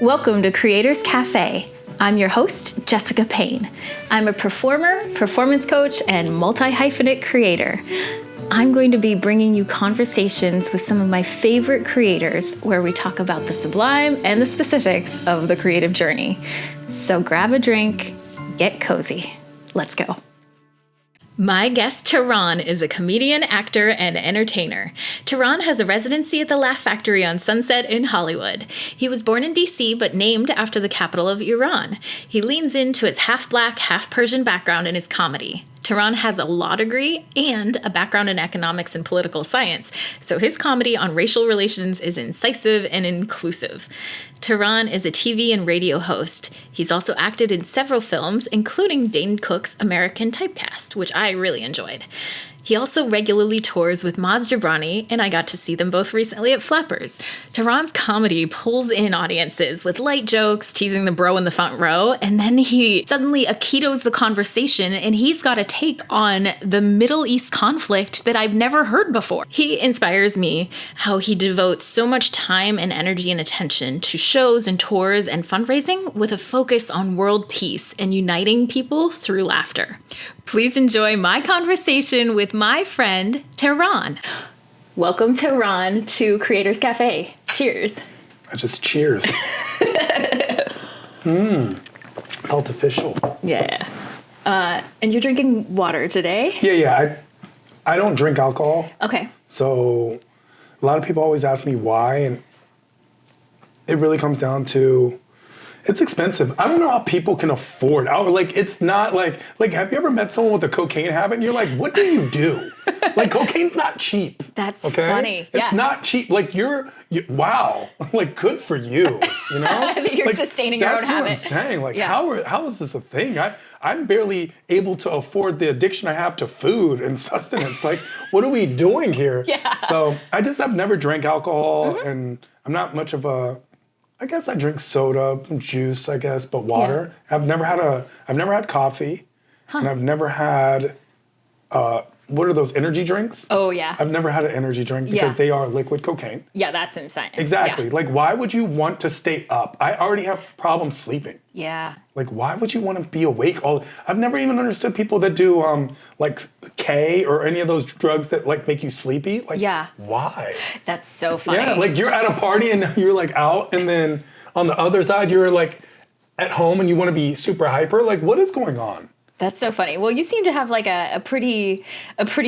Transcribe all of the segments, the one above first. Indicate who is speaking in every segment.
Speaker 1: Welcome to Creators Cafe. I'm your host, Jessica Payne. I'm a performer, performance coach, and multi-hyphenate creator. I'm going to be bringing you conversations with some of my favorite creators where we talk about the sublime and the specifics of the creative journey. So grab a drink, get cozy. Let's go. My guest, Trojan, is a comedian, actor, and entertainer. Trojan has a residency at the Laugh Factory on Sunset in Hollywood. He was born in D.C., but named after the capital of Iran. He leans into his half-Black, half-Persian background in his comedy. Trojan has a law degree and a background in economics and political science, so his comedy on racial relations is incisive and inclusive. Trojan is a TV and radio host. He's also acted in several films, including Dane Cook's American Typecast, which I really enjoyed. He also regularly tours with Maz Jobrani, and I got to see them both recently at Flappers. Trojan's comedy pulls in audiences with light jokes, teasing the bro in the front row, and then he suddenly Aikidos the conversation, and he's got a take on the Middle East conflict that I've never heard before. He inspires me how he devotes so much time and energy and attention to shows and tours and fundraising with a focus on world peace and uniting people through laughter. Please enjoy my conversation with my friend, Trojan. Welcome, Trojan, to Creators Cafe. Cheers.
Speaker 2: I just cheers. Felt official.
Speaker 1: Yeah. And you're drinking water today?
Speaker 2: Yeah. I don't drink alcohol.
Speaker 1: Okay.
Speaker 2: So a lot of people always ask me why, and it really comes down to it's expensive. I don't know how people can afford. It's not like have you ever met someone with a cocaine habit and you're like, what do you do? Like, cocaine's not cheap.
Speaker 1: That's
Speaker 2: okay?
Speaker 1: funny.
Speaker 2: It's not cheap. Like, wow. Like, good for you, you know?
Speaker 1: You're sustaining your own habit.
Speaker 2: That's what I'm saying. Like, how is this a thing? I'm barely able to afford the addiction I have to food and sustenance. Like, what are we doing here?
Speaker 1: Yeah.
Speaker 2: So I've never drank alcohol, and I'm not much of a, I guess I drink soda, juice, I guess, but water. Yeah. I've never had coffee, and I've never had, what are those energy drinks?
Speaker 1: Oh, yeah.
Speaker 2: I've never had an energy drink because they are liquid cocaine.
Speaker 1: Yeah, that's insane.
Speaker 2: Exactly.
Speaker 1: Yeah.
Speaker 2: Like, why would you want to stay up? I already have problems sleeping.
Speaker 1: Yeah.
Speaker 2: Like, why would you want to be awake I've never even understood people that do, like, K or any of those drugs that, like, make you sleepy. Like, why?
Speaker 1: That's so funny.
Speaker 2: Yeah, like, you're at a party and you're, like, out, and then on the other side, you're, like, at home and you want to be super hyper. Like, what is going on?
Speaker 1: That's so funny. Well, you seem to have like a pretty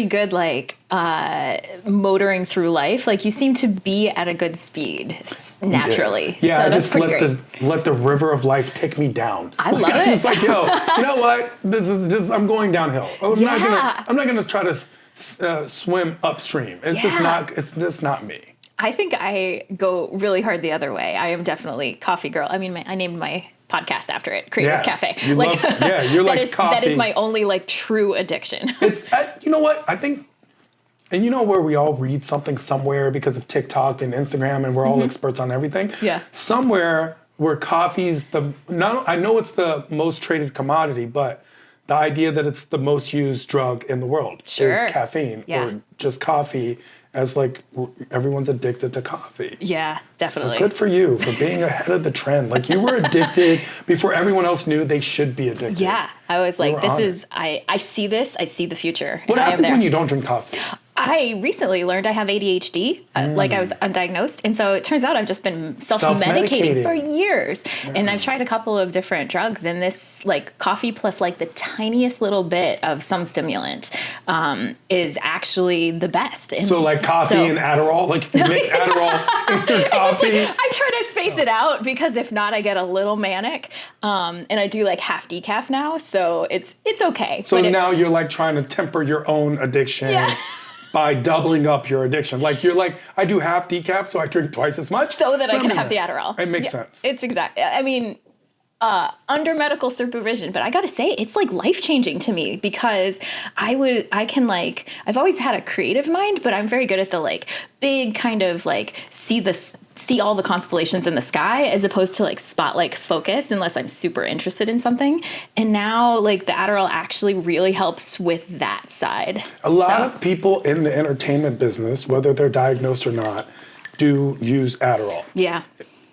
Speaker 1: good like motoring through life. Like, you seem to be at a good speed naturally.
Speaker 2: Yeah,
Speaker 1: so
Speaker 2: I
Speaker 1: that's
Speaker 2: just let the river of life take me down.
Speaker 1: I love it.
Speaker 2: I'm just like, yo, you know what? This is just, I'm going downhill. I'm not gonna try to swim upstream. It's just not me.
Speaker 1: I think I go really hard the other way. I am definitely coffee girl. I mean, I named my podcast after it, Creators Cafe.
Speaker 2: You're like coffee.
Speaker 1: That is my only like true addiction.
Speaker 2: It's you know what I think, and you know where we all read something somewhere because of TikTok and Instagram, and we're all experts on everything.
Speaker 1: Yeah.
Speaker 2: Somewhere where coffee's I know it's the most traded commodity, but the idea that it's the most used drug in the world is caffeine or just coffee. As like everyone's addicted to coffee.
Speaker 1: Yeah, definitely.
Speaker 2: So good for you for being ahead of the trend. Like, you were addicted before everyone else knew they should be addicted.
Speaker 1: Yeah, I was like, I see this, I see the future.
Speaker 2: What happens when you don't drink coffee?
Speaker 1: I recently learned I have ADHD, like I was undiagnosed. And so it turns out I've just been self-medicating for years. And I've tried a couple of different drugs, and this like coffee plus like the tiniest little bit of some stimulant is actually the best. And
Speaker 2: so like coffee and Adderall, like if you mix Adderall in your coffee.
Speaker 1: I try to space it out because if not, I get a little manic. And I do like half decaf now, so it's okay.
Speaker 2: So now you're like trying to temper your own addiction. Yeah. By doubling up your addiction. Like, you're like, I do half decaf, so I drink twice as much.
Speaker 1: So that I can have the Adderall.
Speaker 2: It makes sense.
Speaker 1: It's I mean, under medical supervision, but I gotta say, it's like life-changing to me because I've always had a creative mind, but I'm very good at the like big kind of like see all the constellations in the sky as opposed to like spotlight focus unless I'm super interested in something. And now like the Adderall actually really helps with that side.
Speaker 2: A lot of people in the entertainment business, whether they're diagnosed or not, do use Adderall.
Speaker 1: Yeah.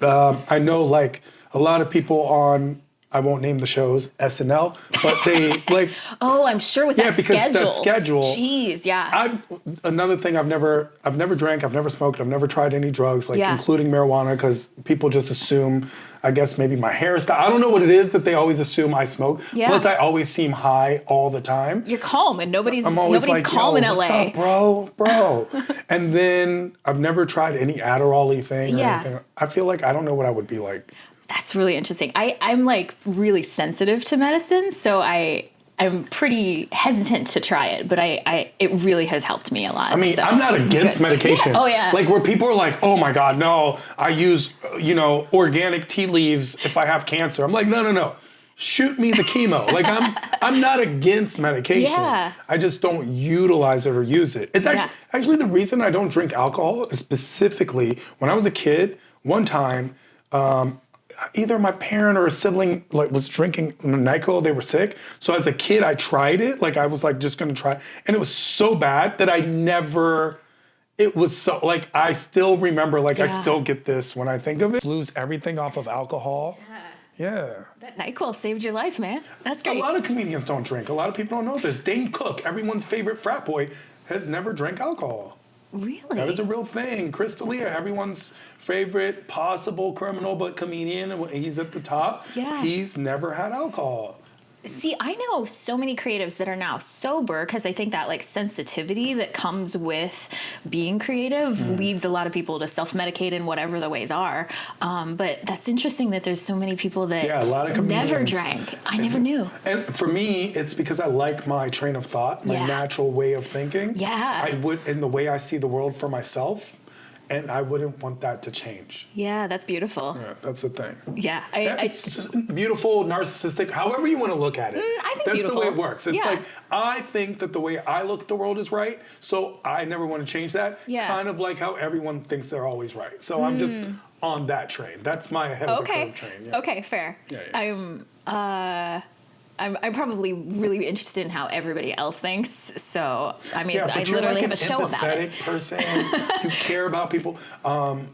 Speaker 2: I know like a lot of people on, I won't name the shows, SNL, but they like.
Speaker 1: Oh, I'm sure with that schedule.
Speaker 2: That schedule.
Speaker 1: Jeez, yeah.
Speaker 2: Another thing, I've never drank, I've never smoked, I've never tried any drugs, like including marijuana, because people just assume, I guess maybe my hairstyle. I don't know what it is that they always assume I smoke.
Speaker 1: Yeah.
Speaker 2: Plus, I always seem high all the time.
Speaker 1: You're calm, and nobody's
Speaker 2: like,
Speaker 1: calm in LA.
Speaker 2: What's up, bro? And then I've never tried any Adderall-y thing or anything. I feel like I don't know what I would be like.
Speaker 1: That's really interesting. I'm like really sensitive to medicine, so I'm pretty hesitant to try it, but it really has helped me a lot.
Speaker 2: I mean,
Speaker 1: so
Speaker 2: I'm not against medication.
Speaker 1: Yeah. Oh yeah.
Speaker 2: Like where people are like, oh my God, no, I use, organic tea leaves if I have cancer. I'm like, no. Shoot me the chemo. Like I'm not against medication.
Speaker 1: Yeah.
Speaker 2: I just don't utilize it or use it. It's actually the reason I don't drink alcohol is specifically when I was a kid, one time, either my parent or a sibling like was drinking Nyquil, they were sick. So as a kid, I tried it. Like I was like just gonna try, and it was so bad that it was so like I still remember I still get this when I think of it. Lose everything off of alcohol. Yeah.
Speaker 1: That NyQuil saved your life, man. That's great.
Speaker 2: A lot of comedians don't drink. A lot of people don't know this. Dane Cook, everyone's favorite frat boy, has never drank alcohol.
Speaker 1: Really?
Speaker 2: That is a real thing. Chris D'Elia, everyone's favorite possible criminal but comedian, when he's at the top.
Speaker 1: Yeah.
Speaker 2: He's never had alcohol.
Speaker 1: See, I know so many creatives that are now sober because I think that like sensitivity that comes with being creative leads a lot of people to self-medicate in whatever the ways are. But that's interesting that there's so many people that
Speaker 2: a lot of
Speaker 1: never drank. I never knew.
Speaker 2: And for me, it's because I like my train of thought, my natural way of thinking.
Speaker 1: Yeah.
Speaker 2: I would, in the way I see the world for myself. And I wouldn't want that to change.
Speaker 1: Yeah, that's beautiful.
Speaker 2: Yeah, that's the thing.
Speaker 1: Yeah.
Speaker 2: It's just beautiful, narcissistic, however you want to look at it.
Speaker 1: I think
Speaker 2: that's
Speaker 1: beautiful.
Speaker 2: the way it works. It's like, I think that the way I look at the world is right, so I never want to change that.
Speaker 1: Yeah.
Speaker 2: Kind of like how everyone thinks they're always right. So I'm just on that train. That's my ahead of the curve train. Yeah.
Speaker 1: Okay, fair.
Speaker 2: Yeah.
Speaker 1: I'm probably really interested in how everybody else thinks. So, I mean, I
Speaker 2: you're
Speaker 1: literally
Speaker 2: like
Speaker 1: have a show about it.
Speaker 2: Empathetic person. You care about people.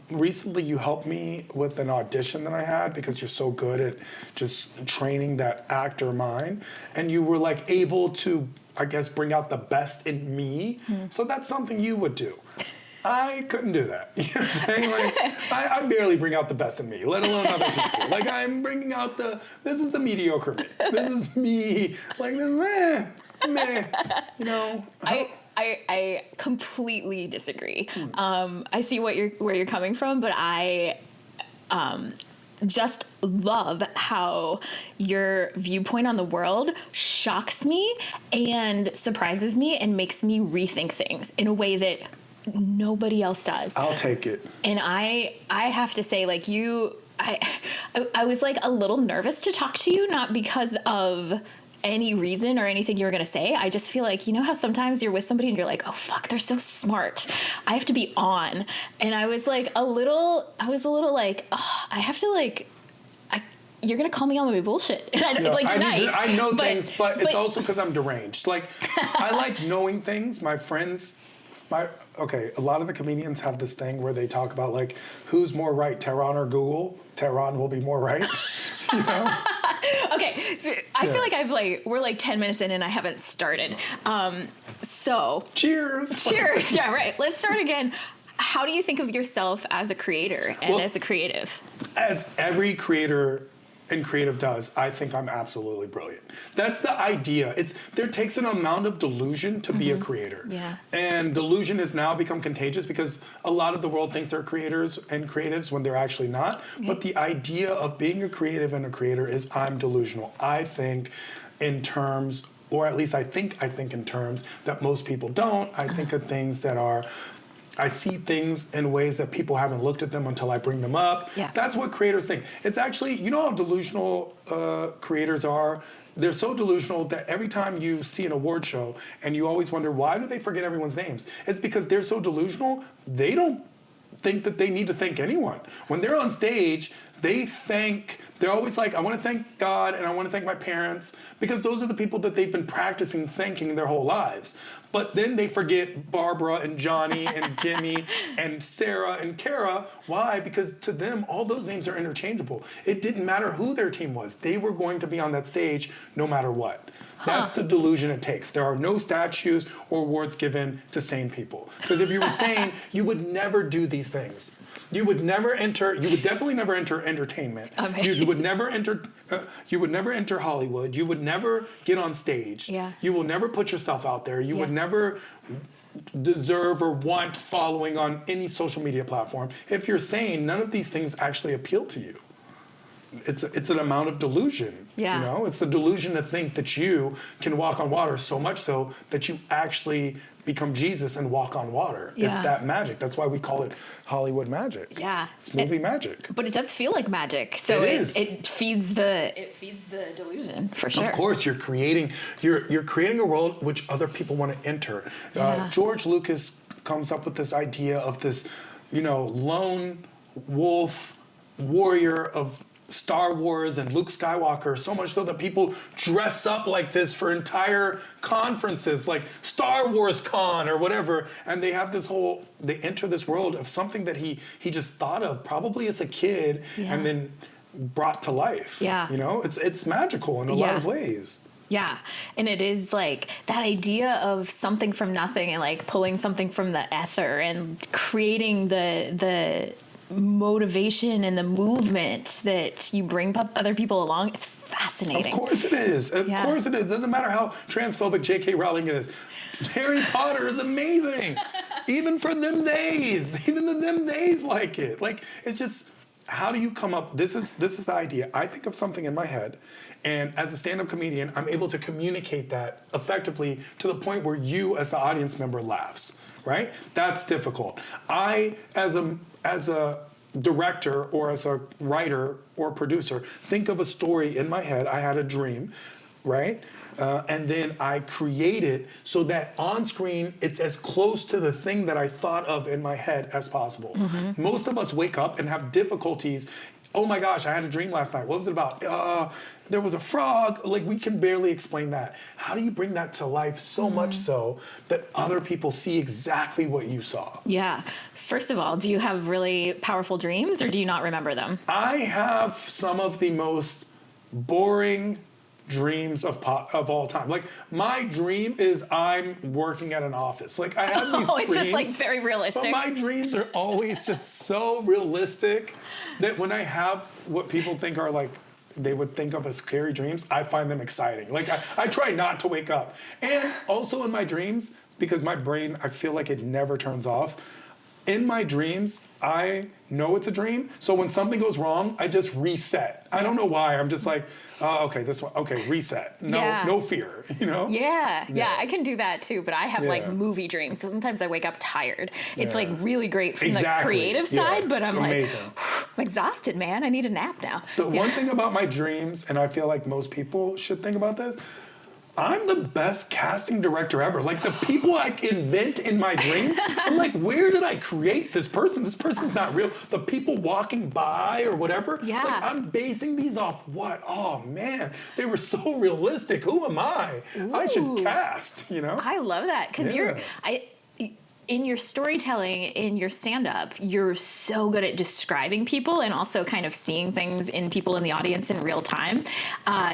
Speaker 2: Recently, you helped me with an audition that I had because you're so good at just training that actor mind. And you were like able to, I guess, bring out the best in me. So that's something you would do. I couldn't do that. You know what I'm saying? Like, I barely bring out the best in me, let alone other people. Like, I'm bringing out this is the mediocre me. This is me. Like, this, meh, you know.
Speaker 1: I completely disagree. I see where you're coming from, but I just love how your viewpoint on the world shocks me and surprises me and makes me rethink things in a way that nobody else does.
Speaker 2: I'll take it.
Speaker 1: And I have to say, like, I was like a little nervous to talk to you, not because of any reason or anything you were going to say. I just feel like, you know how sometimes you're with somebody and you're like, oh fuck, they're so smart, I have to be on. And I was a little like, oh, I have to like, you're going to call me on my bullshit. And
Speaker 2: I know things, but it's also because I'm deranged. Like, I like knowing things. My friends, a lot of the comedians have this thing where they talk about like, who's more right, Tehran or Google? Tehran will be more right. You know?
Speaker 1: Okay, so I feel like we're like 10 minutes in and I haven't started. So
Speaker 2: cheers.
Speaker 1: Yeah, right. Let's start again. How do you think of yourself as a creator and as a creative? As
Speaker 2: every creator and creative does, I think I'm absolutely brilliant. That's the idea. There takes an amount of delusion to be a creator.
Speaker 1: Yeah.
Speaker 2: And delusion has now become contagious because a lot of the world thinks they're creators and creatives when they're actually not. Okay. But the idea of being a creative and a creator is I'm delusional. I think in terms, or at least I think in terms that most people don't. I think of things that are, I see things in ways that people haven't looked at them until I bring them up.
Speaker 1: Yeah.
Speaker 2: That's what creators think. It's actually, you know how delusional creators are? They're so delusional that every time you see an award show and you always wonder, why do they forget everyone's names? It's because they're so delusional, they don't think that they need to thank anyone. When they're on stage, they're always like, I want to thank God and I want to thank my parents, because those are the people that they've been practicing thanking their whole lives. But then they forget Barbara and Johnny and Jimmy and Sarah and Kara. Why? Because to them, all those names are interchangeable. It didn't matter who their team was. They were going to be on that stage no matter what. That's the delusion it takes. There are no statues or awards given to sane people. Because if you were sane, you would never do these things. You would definitely never enter entertainment. You would never enter Hollywood. You would never get on stage.
Speaker 1: Yeah.
Speaker 2: You will never put yourself out there. You would never deserve or want following on any social media platform. If you're sane, none of these things actually appeal to you. It's an amount of delusion.
Speaker 1: Yeah.
Speaker 2: You know, it's the delusion to think that you can walk on water, so much so that you actually become Jesus and walk on water.
Speaker 1: Yeah.
Speaker 2: It's that magic. That's why we call it Hollywood magic.
Speaker 1: Yeah.
Speaker 2: It's movie magic.
Speaker 1: But it does feel like magic. So it feeds the delusion, for sure.
Speaker 2: Of course, you're creating a world which other people want to enter.
Speaker 1: Yeah.
Speaker 2: George Lucas comes up with this idea of this, lone wolf warrior of Star Wars and Luke Skywalker, so much so that people dress up like this for entire conferences, like Star Wars Con or whatever, and they enter this world of something that he just thought of probably as a kid and then brought to life.
Speaker 1: Yeah.
Speaker 2: It's magical in a lot of ways.
Speaker 1: Yeah. And it is like that idea of something from nothing and like pulling something from the ether and creating the motivation and the movement that you bring other people along. It's fascinating.
Speaker 2: Of course it is. Of course it is. Doesn't matter how transphobic J.K. Rowling is. Harry Potter is amazing. Even for them days. Even them days like it. Like, it's just, how do you come up? This is the idea. I think of something in my head, and as a stand-up comedian, I'm able to communicate that effectively to the point where you, as the audience member, laughs. Right? That's difficult. I, as a director or as a writer or producer, think of a story in my head. I had a dream, right? And then I create it so that on screen, it's as close to the thing that I thought of in my head as possible. Mm-hmm. Most of us wake up and have difficulties. Oh my gosh, I had a dream last night. What was it about? There was a frog. Like, we can barely explain that. How do you bring that to life so much so that other people see exactly what you saw? Yeah.
Speaker 1: First of all, do you have really powerful dreams or do you not remember them?
Speaker 2: I have some of the most boring dreams of all time. Like, my dream is I'm working at an office. Like, I have these dreams.
Speaker 1: It's just like very realistic.
Speaker 2: But my dreams are always just so realistic that when I have what people think are like, they would think of as scary dreams, I find them exciting. Like, I try not to wake up. And also in my dreams, because my brain, I feel like it never turns off, in my dreams, I know it's a dream. So when something goes wrong, I just reset. I don't know why. I'm just like, oh, okay, this one, okay, reset. No fear,
Speaker 1: Yeah, I can do that too. But I have like movie dreams. Sometimes I wake up tired. It's like really great from the creative side, but I'm amazing. Like, I'm exhausted, man. I need a nap now.
Speaker 2: The one thing about my dreams, and I feel like most people should think about this, I'm the best casting director ever. Like, the people I invent in my dreams, I'm like, where did I create this person? This person's not real. The people walking by or whatever, like, I'm basing these off what? Oh man, they were so realistic. Who am I? Ooh. I should cast,
Speaker 1: I love that, because in your storytelling, in your stand-up, you're so good at describing people and also kind of seeing things in people in the audience in real time.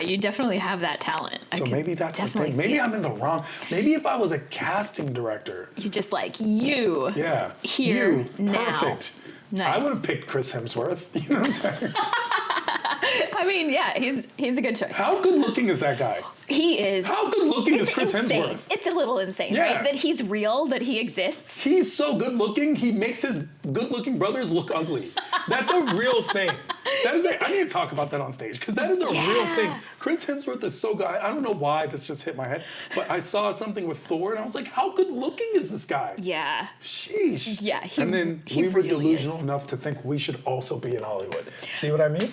Speaker 1: You definitely have that talent.
Speaker 2: So maybe that's the thing. Maybe I'm in the wrong. Maybe if I was a casting director.
Speaker 1: You're just like, here, now.
Speaker 2: Perfect.
Speaker 1: Nice.
Speaker 2: I would have picked Chris Hemsworth. You know what I'm saying?
Speaker 1: I mean, yeah, he's a good choice.
Speaker 2: How good looking is that guy?
Speaker 1: He is.
Speaker 2: How good looking is Chris Hemsworth?
Speaker 1: It's a little insane, right? That he's real, that he exists.
Speaker 2: He's so good looking, he makes his good looking brothers look ugly. That's a real thing. I need to talk about that on stage, because that is a real thing. Chris Hemsworth is so good. I don't know why this just hit my head, but I saw something with Thor and I was like, how good looking is this guy?
Speaker 1: Yeah.
Speaker 2: Sheesh.
Speaker 1: Yeah.
Speaker 2: And then we were delusional enough to think we should also be in Hollywood. See what I mean?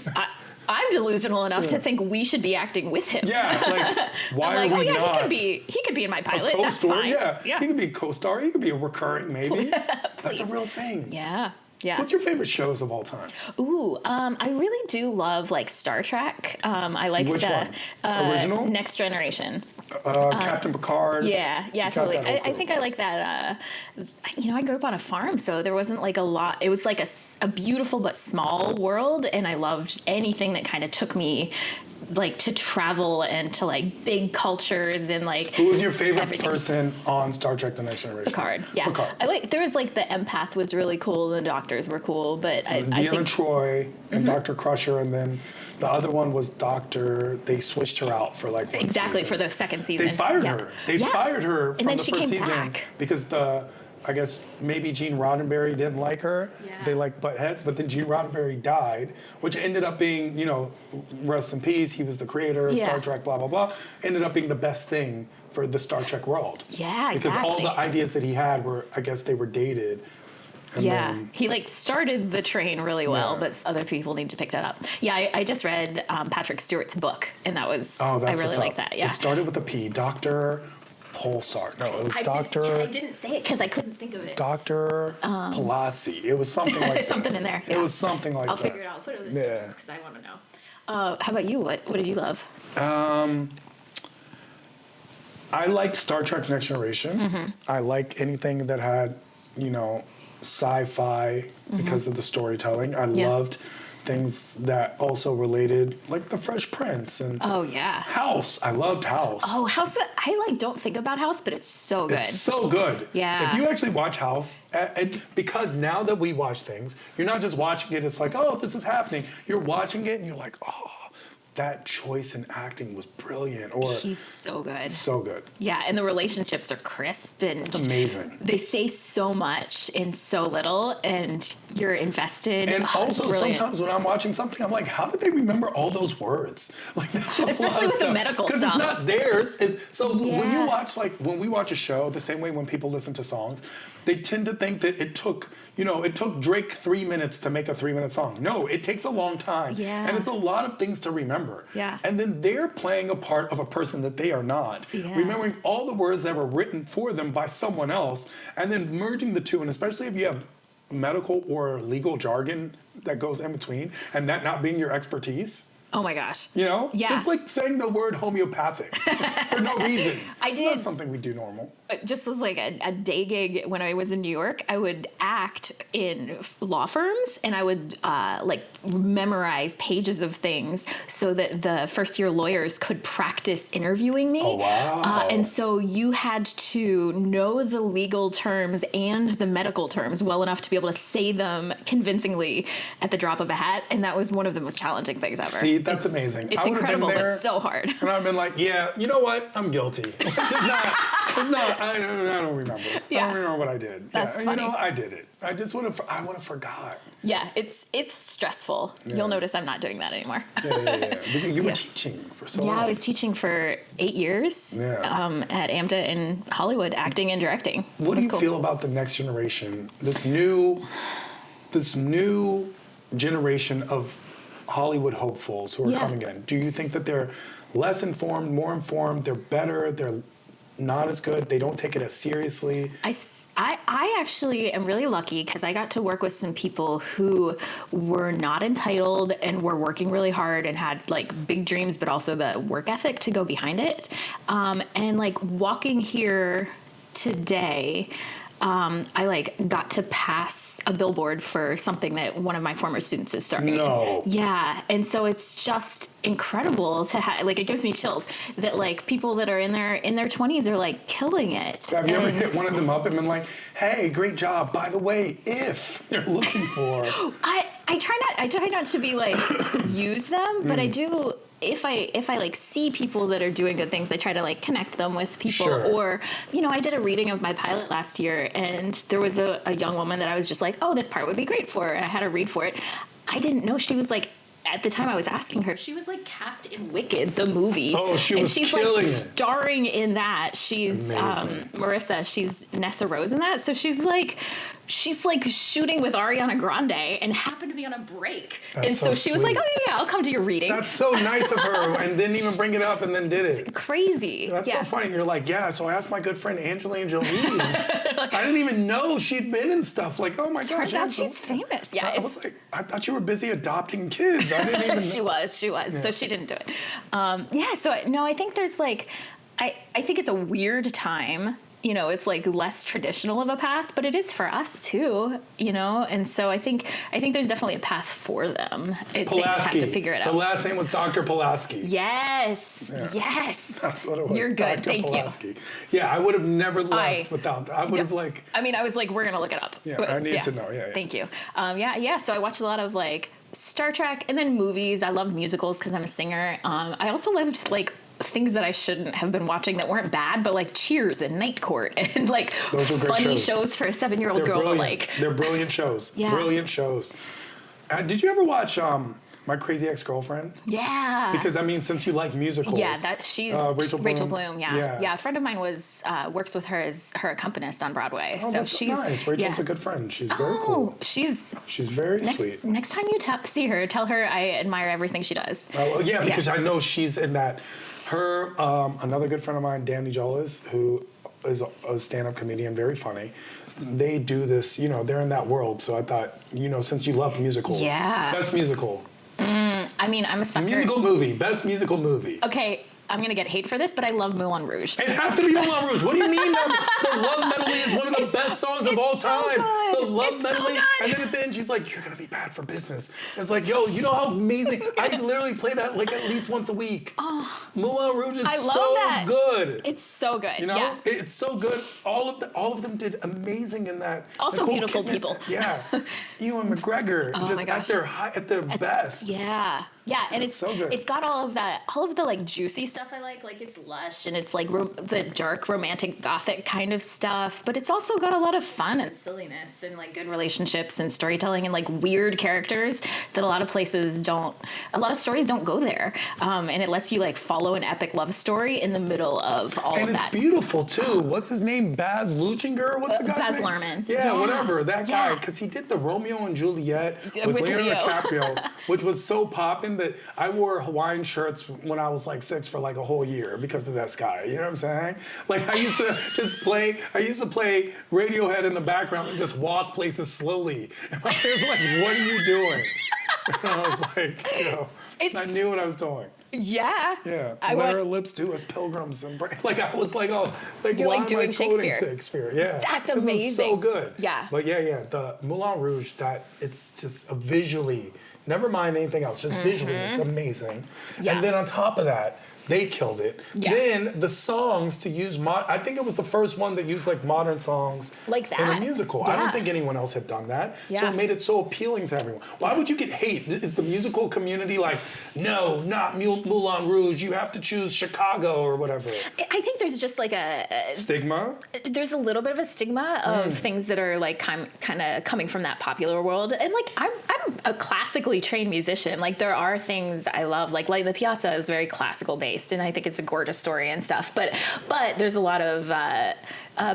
Speaker 1: I'm delusional enough to think we should be acting with him.
Speaker 2: Yeah, like, why are we not?
Speaker 1: He could be in my pilot.
Speaker 2: A co-star,
Speaker 1: that's fine.
Speaker 2: Yeah. He could be a co-star. He could be a recurring, maybe. That's a real thing.
Speaker 1: Yeah. Yeah.
Speaker 2: What's your favorite shows of all time?
Speaker 1: Ooh, I really do love like Star Trek. I like
Speaker 2: Which
Speaker 1: the
Speaker 2: one? Original?
Speaker 1: Next Generation.
Speaker 2: Captain Picard.
Speaker 1: Yeah,
Speaker 2: Got
Speaker 1: totally.
Speaker 2: that whole
Speaker 1: I
Speaker 2: crew.
Speaker 1: think I like that. I grew up on a farm, so there wasn't like a lot. It was like a beautiful but small world, and I loved anything that kind of took me like to travel and to like big cultures and like.
Speaker 2: Who was your favorite
Speaker 1: everything.
Speaker 2: person on Star Trek: The Next Generation?
Speaker 1: Picard. Yeah,
Speaker 2: Picard.
Speaker 1: there was like the empath was really cool. The doctors were cool, but I
Speaker 2: Deanna
Speaker 1: think
Speaker 2: Troi and Dr. Crusher, and then the other one was Doctor. They switched her out for like one
Speaker 1: exactly
Speaker 2: season.
Speaker 1: for the second season.
Speaker 2: They fired
Speaker 1: Yeah.
Speaker 2: her. They
Speaker 1: Yeah.
Speaker 2: fired her
Speaker 1: And
Speaker 2: from
Speaker 1: then
Speaker 2: the
Speaker 1: she
Speaker 2: first
Speaker 1: came
Speaker 2: season
Speaker 1: back.
Speaker 2: because I guess maybe Gene Roddenberry didn't like her.
Speaker 1: Yeah.
Speaker 2: They like butt heads, but then Gene Roddenberry died, which ended up being, rest in peace. He was the creator of
Speaker 1: Yeah.
Speaker 2: Star Trek, blah blah blah. Ended up being the best thing for the Star Trek world.
Speaker 1: Yeah,
Speaker 2: because all
Speaker 1: exactly.
Speaker 2: the ideas that he had were, I guess, they were dated. And
Speaker 1: Yeah,
Speaker 2: then-
Speaker 1: he like started the train really well,
Speaker 2: Yeah.
Speaker 1: but other people need to pick that up. Yeah, I just read Patrick Stewart's book, and that was
Speaker 2: Oh, that's
Speaker 1: I really
Speaker 2: what's
Speaker 1: like
Speaker 2: up.
Speaker 1: that. Yeah,
Speaker 2: It started with a P. Dr. Pulsar. No, it was
Speaker 1: I
Speaker 2: Dr.
Speaker 1: didn't say it because I couldn't think of it.
Speaker 2: Dr. Palazzi. It was something like
Speaker 1: Something
Speaker 2: this.
Speaker 1: in there,
Speaker 2: It
Speaker 1: yeah.
Speaker 2: was something like
Speaker 1: I'll
Speaker 2: that.
Speaker 1: figure it out. I'll put it in the
Speaker 2: Yeah.
Speaker 1: because I want to know. How about you? What did you love?
Speaker 2: I liked Star Trek Next Generation.
Speaker 1: Mm-hmm.
Speaker 2: I liked anything that had, sci-fi because of the storytelling. I
Speaker 1: Yeah.
Speaker 2: loved things that also related, like The Fresh Prince and
Speaker 1: Oh yeah.
Speaker 2: House. I loved House.
Speaker 1: Oh, House. I like don't think about House, but it's so good.
Speaker 2: It's so good.
Speaker 1: Yeah.
Speaker 2: If you actually watch House, because now that we watch things, you're not just watching it, it's like, oh, this is happening. You're watching it and you're like, oh, that choice in acting was brilliant. Or
Speaker 1: He's so good.
Speaker 2: so good.
Speaker 1: Yeah, and the relationships are crisp and
Speaker 2: It's amazing.
Speaker 1: they say so much in so little, and you're invested.
Speaker 2: And
Speaker 1: Oh, it's
Speaker 2: also
Speaker 1: brilliant.
Speaker 2: sometimes when I'm watching something, I'm like, how did they remember all those words? Like that's a lot
Speaker 1: Especially
Speaker 2: of
Speaker 1: with the
Speaker 2: stuff.
Speaker 1: medical
Speaker 2: Because
Speaker 1: stuff.
Speaker 2: it's not theirs. So when
Speaker 1: Yeah.
Speaker 2: you watch, like when we watch a show, the same way when people listen to songs, they tend to think that it took Drake 3 minutes to make a 3-minute song. No, it takes a long time.
Speaker 1: Yeah.
Speaker 2: And it's a lot of things to remember.
Speaker 1: Yeah.
Speaker 2: And then they're playing a part of a person that they are not.
Speaker 1: Yeah.
Speaker 2: Remembering all the words that were written for them by someone else, and then merging the two, and especially if you have medical or legal jargon that goes in between, and that not being your expertise.
Speaker 1: Oh my gosh.
Speaker 2: Yeah.
Speaker 1: Yeah.
Speaker 2: It's like saying the word homeopathic for no reason.
Speaker 1: I
Speaker 2: It's
Speaker 1: did-
Speaker 2: not something we do normal.
Speaker 1: Just as like a day gig when I was in New York, I would act in law firms, and I would like memorize pages of things so that the first year lawyers could practice interviewing me.
Speaker 2: Oh, wow.
Speaker 1: And so you had to know the legal terms and the medical terms well enough to be able to say them convincingly at the drop of a hat, and that was one of the most challenging things ever.
Speaker 2: See, that's amazing.
Speaker 1: It's
Speaker 2: I would've been
Speaker 1: incredible, but
Speaker 2: there,
Speaker 1: so hard.
Speaker 2: And I've been like, yeah, you know what? I'm guilty. It's not, I don't remember.
Speaker 1: Yeah.
Speaker 2: I don't remember what I did.
Speaker 1: That's
Speaker 2: yeah,
Speaker 1: funny.
Speaker 2: I did it. I would have forgot.
Speaker 1: Yeah, it's stressful.
Speaker 2: Yeah.
Speaker 1: You'll notice I'm not doing that anymore.
Speaker 2: Yeah. You were
Speaker 1: Yeah.
Speaker 2: teaching for so
Speaker 1: Yeah,
Speaker 2: long.
Speaker 1: I was teaching for 8 years
Speaker 2: Yeah.
Speaker 1: at AMDA in Hollywood, acting and directing.
Speaker 2: What do
Speaker 1: It was
Speaker 2: you
Speaker 1: cool.
Speaker 2: feel about the next generation? This new generation of Hollywood hopefuls who are
Speaker 1: Yeah.
Speaker 2: coming in. Do you think that they're less informed, more informed, they're better, they're not as good, they don't take it as seriously?
Speaker 1: I actually am really lucky because I got to work with some people who were not entitled and were working really hard and had like big dreams, but also the work ethic to go behind it. And like walking here today, I like got to pass a billboard for something that one of my former students is starting.
Speaker 2: No.
Speaker 1: Yeah. And so it's just incredible to have, like, it gives me chills that like people that are in their 20s are like killing it.
Speaker 2: Have you ever
Speaker 1: And
Speaker 2: hit one of them up and been like, hey, great job, by the way, if they're looking for...
Speaker 1: I try not to be like use them, but I do if I like see people that are doing good things, I try to like connect them with people.
Speaker 2: Sure.
Speaker 1: Or, I did a reading of my pilot last year, and there was a young woman that I was just like, oh, this part would be great for her, and I had her read for it. I didn't know she was like, at the time I was asking her, she was like cast in Wicked, the movie.
Speaker 2: Oh, she
Speaker 1: and
Speaker 2: was
Speaker 1: she's
Speaker 2: killing
Speaker 1: like
Speaker 2: it.
Speaker 1: starring in that. She's
Speaker 2: Amazing.
Speaker 1: Marissa. She's Nessa Rose in that. So she's like she's like shooting with Ariana Grande and happened to be on a break.
Speaker 2: That's
Speaker 1: and so she was like,
Speaker 2: sweet.
Speaker 1: oh yeah, I'll come to your reading.
Speaker 2: That's so nice of her, and didn't even bring it up, and then did it.
Speaker 1: Crazy.
Speaker 2: That's so funny. You're like, yeah. So I asked my good friend Angelina Jolie. I didn't even know she'd been in stuff. Like, oh my gosh.
Speaker 1: Turns out she's famous. Yeah.
Speaker 2: I was like, I thought you were busy adopting kids. I didn't even.
Speaker 1: She was. Yeah. So she didn't do it. So no, I think there's like, I think it's a weird time. You know, it's like less traditional of a path, but it is for us too, you know? And so I think there's definitely a path for them. They just have to figure it out.
Speaker 2: The last name was Dr. Pulaski.
Speaker 1: Yes.
Speaker 2: Yeah.
Speaker 1: Yes.
Speaker 2: That's what it was.
Speaker 1: You're good.
Speaker 2: Dr.
Speaker 1: Thank
Speaker 2: Pulaski.
Speaker 1: you.
Speaker 2: Yeah, I would have never left without that. I would have like...
Speaker 1: I mean, I was like, we're going to look it up.
Speaker 2: Yeah, I need to know. Yeah.
Speaker 1: Thank you. So I watched a lot of like Star Trek and then movies. I love musicals because I'm a singer. I also loved like things that I shouldn't have been watching that weren't bad, but like Cheers and Night Court and like funny shows for a 7-year-old girl.
Speaker 2: Brilliant.
Speaker 1: Like
Speaker 2: they're brilliant shows.
Speaker 1: Yeah.
Speaker 2: Brilliant shows. Did you ever watch My Crazy Ex-Girlfriend?
Speaker 1: Yeah.
Speaker 2: Because I mean, since you like musicals.
Speaker 1: Yeah, she's Rachel Bloom. Yeah. A friend of mine works with her as her accompanist on Broadway.
Speaker 2: Oh,
Speaker 1: so
Speaker 2: that's
Speaker 1: she's
Speaker 2: nice. Rachel's a good friend. She's very cool.
Speaker 1: She's
Speaker 2: very sweet.
Speaker 1: Next time you see her, tell her I admire everything she does.
Speaker 2: Oh yeah, because I know she's in that. Her, another good friend of mine, Danny Jollis, who is a stand-up comedian, very funny. They do this, you know, they're in that world. So I thought, you know, since you love musicals, best musical.
Speaker 1: I mean, I'm a sucker.
Speaker 2: Best musical movie.
Speaker 1: Okay, I'm gonna get hate for this, but I love Moulin Rouge.
Speaker 2: It has to be Moulin Rouge. What do you mean? The Love Medley is one of the best songs of all time.
Speaker 1: Good.
Speaker 2: The Love Medley. So and then at the end, she's like, "You're gonna be bad for business." It's like, yo, you know how amazing? I literally play that like at least once a week. Oh, Moulin Rouge is so good.
Speaker 1: It's so good.
Speaker 2: You know, it's so good. All of them did amazing in that.
Speaker 1: Also, beautiful people.
Speaker 2: Yeah, Ewan McGregor, just at their best.
Speaker 1: Yeah, and it's
Speaker 2: so good.
Speaker 1: It's got all of the like juicy stuff I like it's lush and it's like the dark romantic gothic kind of stuff, but it's also got a lot of fun and silliness and like good relationships and storytelling and like weird characters that a lot of stories don't go there, and it lets you like follow an epic love story in the middle of all of that.
Speaker 2: And it's beautiful too. What's his name? Baz Luhrmann? What's the guy's
Speaker 1: Baz
Speaker 2: name?
Speaker 1: Luhrmann.
Speaker 2: Yeah, whatever. That guy, because he did the Romeo and Juliet with Leonardo DiCaprio, which was so poppin' that I wore Hawaiian shirts when I was like 6 for like a whole year because of that guy. You know what I'm saying? Like I used to play Radiohead in the background and just walk places slowly. And my parents were like, "What are you doing?" And I was like, you know, I knew what I was doing.
Speaker 1: Yeah.
Speaker 2: Yeah. Let our lips do as pilgrims and like I was like, oh, like
Speaker 1: you're
Speaker 2: why
Speaker 1: like doing
Speaker 2: Shakespeare? Yeah.
Speaker 1: That's amazing.
Speaker 2: So good.
Speaker 1: Yeah.
Speaker 2: But the Moulin Rouge, it's just visually, never mind anything else, just visually, it's amazing. Yeah. And then on top of that, they killed it. Yeah. Then the songs to use, I think it was the first one that used like modern songs
Speaker 1: like that
Speaker 2: in a musical.
Speaker 1: Yeah.
Speaker 2: I don't think anyone else had done that.
Speaker 1: Yeah.
Speaker 2: So it made it so appealing to everyone. Why would you get hate? Is the musical community like, no, not Moulin Rouge, you have to choose Chicago or whatever?
Speaker 1: I think there's just like a
Speaker 2: stigma?
Speaker 1: There's a little bit of a stigma of things that are like kind of coming from that popular world. And like I'm a classically trained musician. Like there are things I love, like Light in the Piazza is very classical based. And I think it's a gorgeous story and stuff, but there's a lot of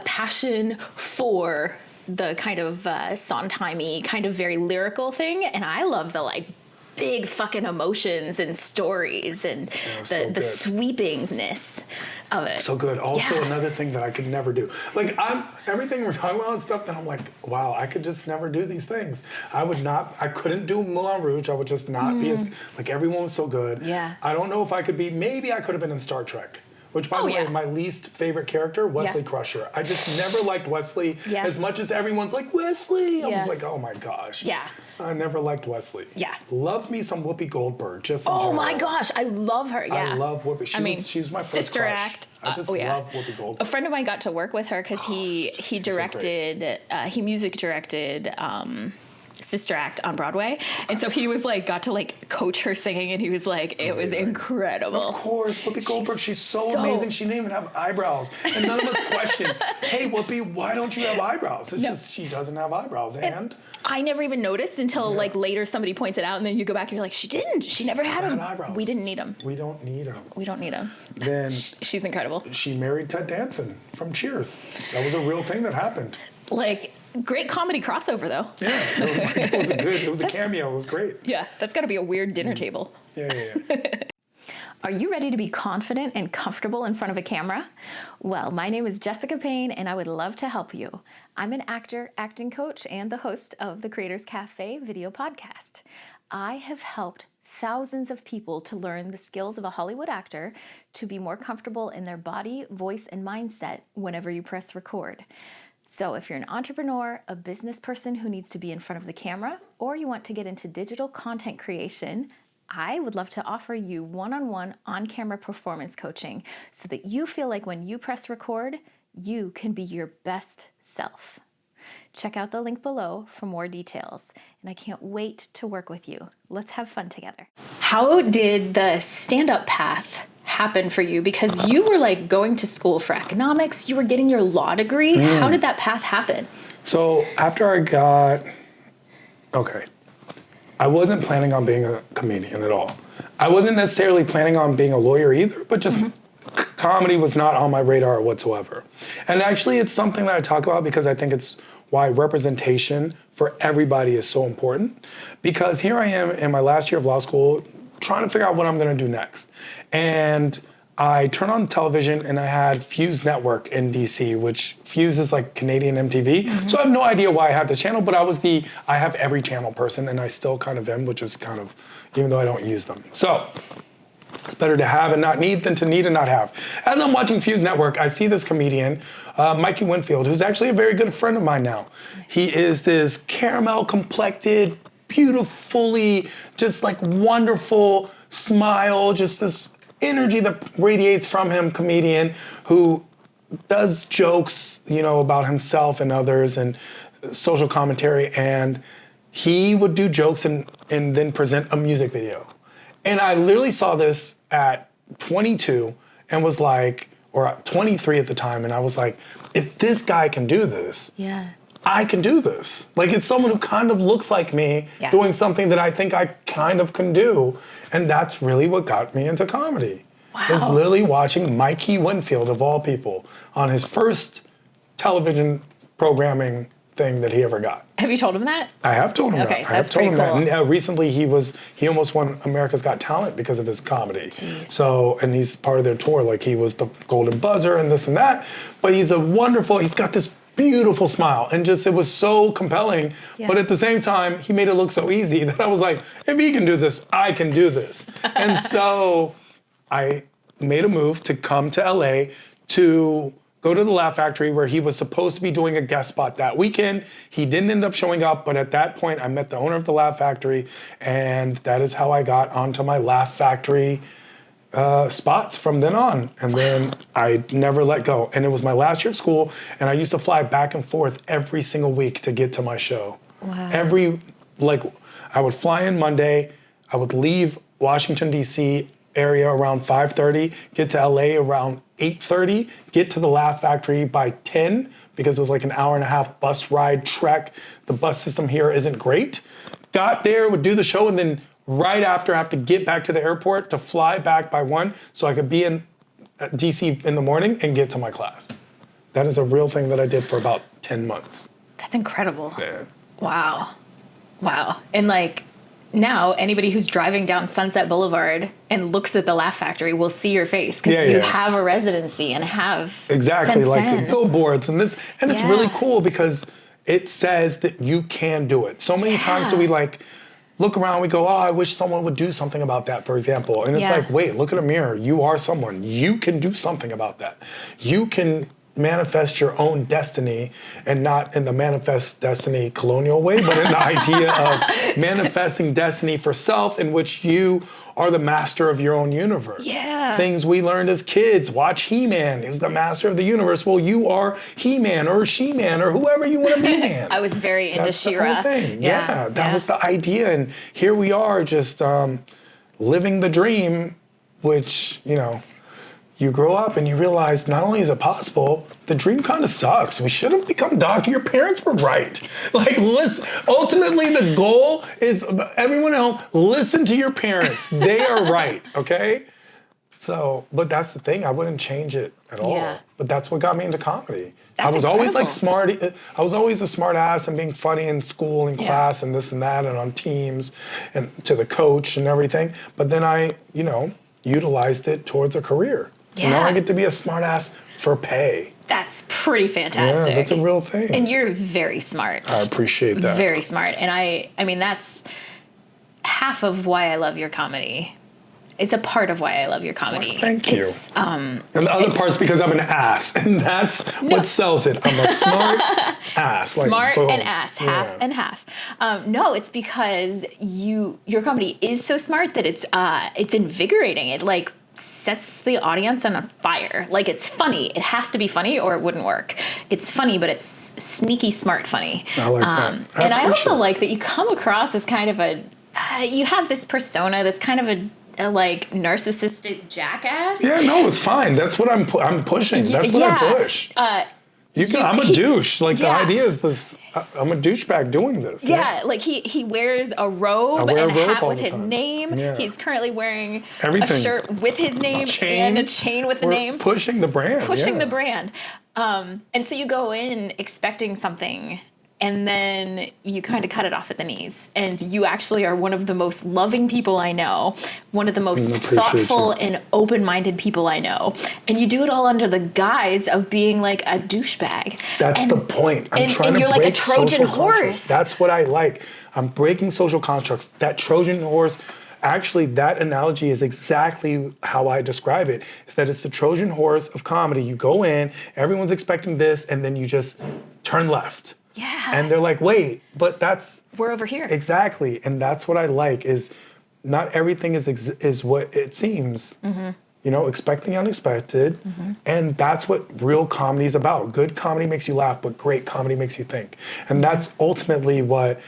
Speaker 1: passion for the kind of Sondheim-y, kind of very lyrical thing, and I love the like big fucking emotions and stories and the sweepingness of it.
Speaker 2: So good. Also, another thing that I could never do. Like everything we're talking about is stuff that I'm like, wow, I could just never do these things. I couldn't do Moulin Rouge. I would just not be as, like everyone was so good.
Speaker 1: Yeah.
Speaker 2: I don't know if I could be, maybe I could have been in Star Trek. Which, by the way, my least favorite character, Wesley Crusher. I just never liked Wesley as much as everyone's like, Wesley! I was like, oh my gosh.
Speaker 1: Yeah.
Speaker 2: I never liked Wesley.
Speaker 1: Yeah.
Speaker 2: Love me some Whoopi Goldberg, just in general.
Speaker 1: My gosh, I love her, yeah.
Speaker 2: I love Whoopi. She's my first
Speaker 1: Sister
Speaker 2: crush.
Speaker 1: Act.
Speaker 2: I just love Whoopi Goldberg.
Speaker 1: A friend of mine got to work with her because he directed, he music directed Sister Act on Broadway, and so he was like got to like coach her singing, and he was like it was incredible.
Speaker 2: Of course, Whoopi Goldberg, she's so amazing. She didn't even have eyebrows, and none of us questioned, hey Whoopi, why don't you have eyebrows? It's just she doesn't have eyebrows, and
Speaker 1: I never even noticed until like later somebody points it out, and then you go back and you're like, she didn't. She never had them.
Speaker 2: Eyebrows.
Speaker 1: We didn't need them.
Speaker 2: We don't need them.
Speaker 1: We don't need them.
Speaker 2: Then
Speaker 1: she's incredible.
Speaker 2: She married Ted Danson from Cheers. That was a real thing that happened.
Speaker 1: Like Great comedy crossover, though.
Speaker 2: Yeah, it was a cameo. It was great.
Speaker 1: Yeah, that's got to be a weird dinner table.
Speaker 2: Yeah.
Speaker 1: Are you ready to be confident and comfortable in front of a camera? Well, my name is Jessica Payne, and I would love to help you. I'm an actor, acting coach, and the host of the Creators Cafe video podcast. I have helped thousands of people to learn the skills of a Hollywood actor to be more comfortable in their body, voice, and mindset whenever you press record. So if you're an entrepreneur, a business person who needs to be in front of the camera, or you want to get into digital content creation, I would love to offer you one-on-one on-camera performance coaching so that you feel like when you press record, you can be your best self. Check out the link below for more details, and I can't wait to work with you. Let's have fun together. How did the stand-up path happen for you? Because you were like going to school for economics, you were getting your law degree. How did that path happen?
Speaker 2: So after I wasn't planning on being a comedian at all. I wasn't necessarily planning on being a lawyer either, but just comedy was not on my radar whatsoever. And actually, it's something that I talk about because I think it's why representation for everybody is so important. Because here I am in my last year of law school, trying to figure out what I'm gonna do next. And I turned on television and I had Fuse Network in DC, which Fuse is like Canadian MTV. So I have no idea why I had this channel, but I have every channel person, and I still kind of am, which is kind of, even though I don't use them. So it's better to have and not need than to need and not have. As I'm watching Fuse Network, I see this comedian, Mikey Winfield, who's actually a very good friend of mine now. He is this caramel complected, beautifully, just like wonderful smile, just this energy that radiates from him, comedian who does jokes, about himself and others and social commentary. And he would do jokes and then present a music video. And I literally saw this at 22 and was like, or at 23 at the time. And I was like, if this guy can do this, I can do this. Like, it's someone who kind of looks like me doing something that I think I kind of can do. And that's really what got me into comedy.
Speaker 1: Wow.
Speaker 2: Is literally watching Mikey Winfield, of all people, on his first television programming thing that he ever got.
Speaker 1: Have you told him that?
Speaker 2: I have told him that.
Speaker 1: Okay,
Speaker 2: I have
Speaker 1: that's
Speaker 2: told him
Speaker 1: pretty
Speaker 2: that.
Speaker 1: cool.
Speaker 2: And recently he almost won America's Got Talent because of his comedy.
Speaker 1: Jeez.
Speaker 2: So, and he's part of their tour, like he was the Golden Buzzer and this and that. But he's got this beautiful smile, and just, it was so compelling. But at the same time, he made it look so easy that I was like, if he can do this, I can do this. And so I made a move to come to LA to go to the Laugh Factory, where he was supposed to be doing a guest spot that weekend. He didn't end up showing up, but at that point I met the owner of the Laugh Factory, and that is how I got onto my Laugh Factory spots from then on. And then I never let go. And it was my last year of school, and I used to fly back and forth every single week to get to my show.
Speaker 1: Wow.
Speaker 2: I would fly in Monday, I would leave Washington, D.C. area around 5:30, get to LA around 8:30, get to the Laugh Factory by 10, because it was like an hour and a half bus ride trek. The bus system here isn't great. Got there, would do the show, and then right after I have to get back to the airport to fly back by 1 so I could be in DC in the morning and get to my class. That is a real thing that I did for about 10 months.
Speaker 1: That's incredible.
Speaker 2: Yeah.
Speaker 1: Wow. And like, now anybody who's driving down Sunset Boulevard and looks at the Laugh Factory will see your face, because you have a residency and have
Speaker 2: exactly, like
Speaker 1: then.
Speaker 2: the billboards and this, and it's really cool because it says that you can do it. So many times do we look around, we go, oh, I wish someone would do something about that, for example. And it's like, wait, look in a mirror. You are someone. You can do something about that. You can manifest your own destiny, and not in the manifest destiny colonial way, but in the idea of manifesting destiny for self, in which you are the master of your own universe.
Speaker 1: Yeah.
Speaker 2: Things we learned as kids, watch He-Man, he was the master of the universe. Well, you are He-Man or She-Man or whoever you want to be, man.
Speaker 1: I was very into
Speaker 2: That's
Speaker 1: She-Ra.
Speaker 2: the whole thing. That was the idea, and here we are just living the dream, which, you grow up and you realize not only is it possible, the dream kind of sucks. We should have become doctor. Your parents were right. Like, listen, ultimately the goal is, everyone else, listen to your parents. They are right, okay? So, but that's the thing. I wouldn't change it at all.
Speaker 1: Yeah.
Speaker 2: But that's what got me into comedy.
Speaker 1: That's
Speaker 2: I was always like
Speaker 1: incredible.
Speaker 2: smart. I was always a smart ass and being funny in school and class and this and that and on teams and to the coach and everything. But then I, utilized it towards a career.
Speaker 1: Yeah.
Speaker 2: And now I get to be a smart ass for pay.
Speaker 1: That's pretty fantastic.
Speaker 2: Yeah, that's a real thing.
Speaker 1: And you're very smart.
Speaker 2: I appreciate that.
Speaker 1: Very smart. And I mean, that's half of why I love your comedy. It's a part of why I love your comedy.
Speaker 2: Well, thank you.
Speaker 1: It's,
Speaker 2: and the other part's because I'm an ass, and that's what sells it. I'm a smart ass.
Speaker 1: Smart
Speaker 2: boom.
Speaker 1: and ass, half and half. No, it's because your comedy is so smart that it's invigorating. It like sets the audience on fire. Like, it's funny. It has to be funny or it wouldn't work. It's funny, but it's sneaky smart funny.
Speaker 2: I like that.
Speaker 1: And I also like that you come across as kind of you have this persona that's kind of a like narcissistic jackass.
Speaker 2: Yeah, no, it's fine. That's what I'm pushing. That's what I push. I'm a douche. Like, the idea is this. I'm a douchebag doing this.
Speaker 1: Yeah, like he wears a robe and a hat with his name. Yeah. He's currently wearing a shirt with his name and a chain with the name.
Speaker 2: Pushing the brand.
Speaker 1: Pushing the brand. And so you go in expecting something, and then you kind of cut it off at the knees. And you actually are one of the most loving people I know, one of the most thoughtful and open-minded people I know. And you do it all under the guise of being like a douchebag.
Speaker 2: That's the point. I'm trying to
Speaker 1: you're
Speaker 2: break
Speaker 1: like a Trojan horse.
Speaker 2: Constructs. That's what I like. I'm breaking social constructs. That Trojan horse, actually, that analogy is exactly how I describe it. Is that it's the Trojan horse of comedy. You go in, everyone's expecting this, and then you just turn left.
Speaker 1: Yeah.
Speaker 2: And they're like, wait, but
Speaker 1: we're over here.
Speaker 2: Exactly. And that's what I like, is not everything is what it seems. Mm-hmm. Expect the unexpected. Mm-hmm. And that's what real comedy is about. Good comedy makes you laugh, but great comedy makes you think. And that's ultimately what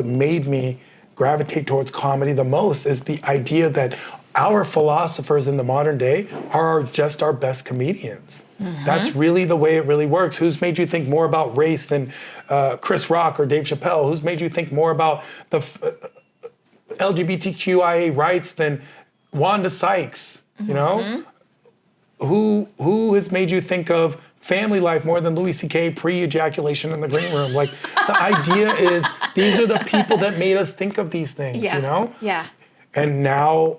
Speaker 2: made me gravitate towards comedy the most, is the idea that our philosophers in the modern day are just our best comedians. Mm-hmm. That's really the way it really works. Who's made you think more about race than Chris Rock or Dave Chappelle? Who's made you think more about the LGBTQIA rights than Wanda Sykes?
Speaker 1: Mm-hmm.
Speaker 2: Who has made you think of family life more than Louis C.K. pre-ejaculation in the green room? Like, the idea is these are the people that made us think of these things,
Speaker 1: Yeah.
Speaker 2: And now,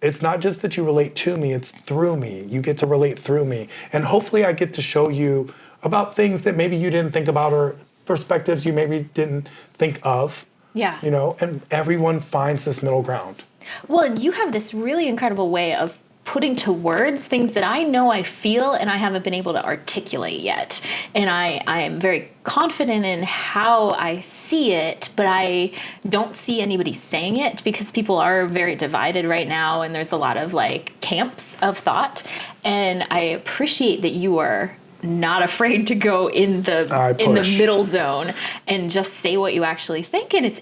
Speaker 2: it's not just that you relate to me, it's through me. You get to relate through me. And hopefully I get to show you about things that maybe you didn't think about, or perspectives you maybe didn't think of.
Speaker 1: Yeah.
Speaker 2: And everyone finds this middle ground.
Speaker 1: Well, and you have this really incredible way of putting to words things that I know I feel and I haven't been able to articulate yet. And I am very confident in how I see it, but I don't see anybody saying it, because people are very divided right now, and there's a lot of like camps of thought. And I appreciate that you are not afraid to go in the middle zone and just say what you actually think. And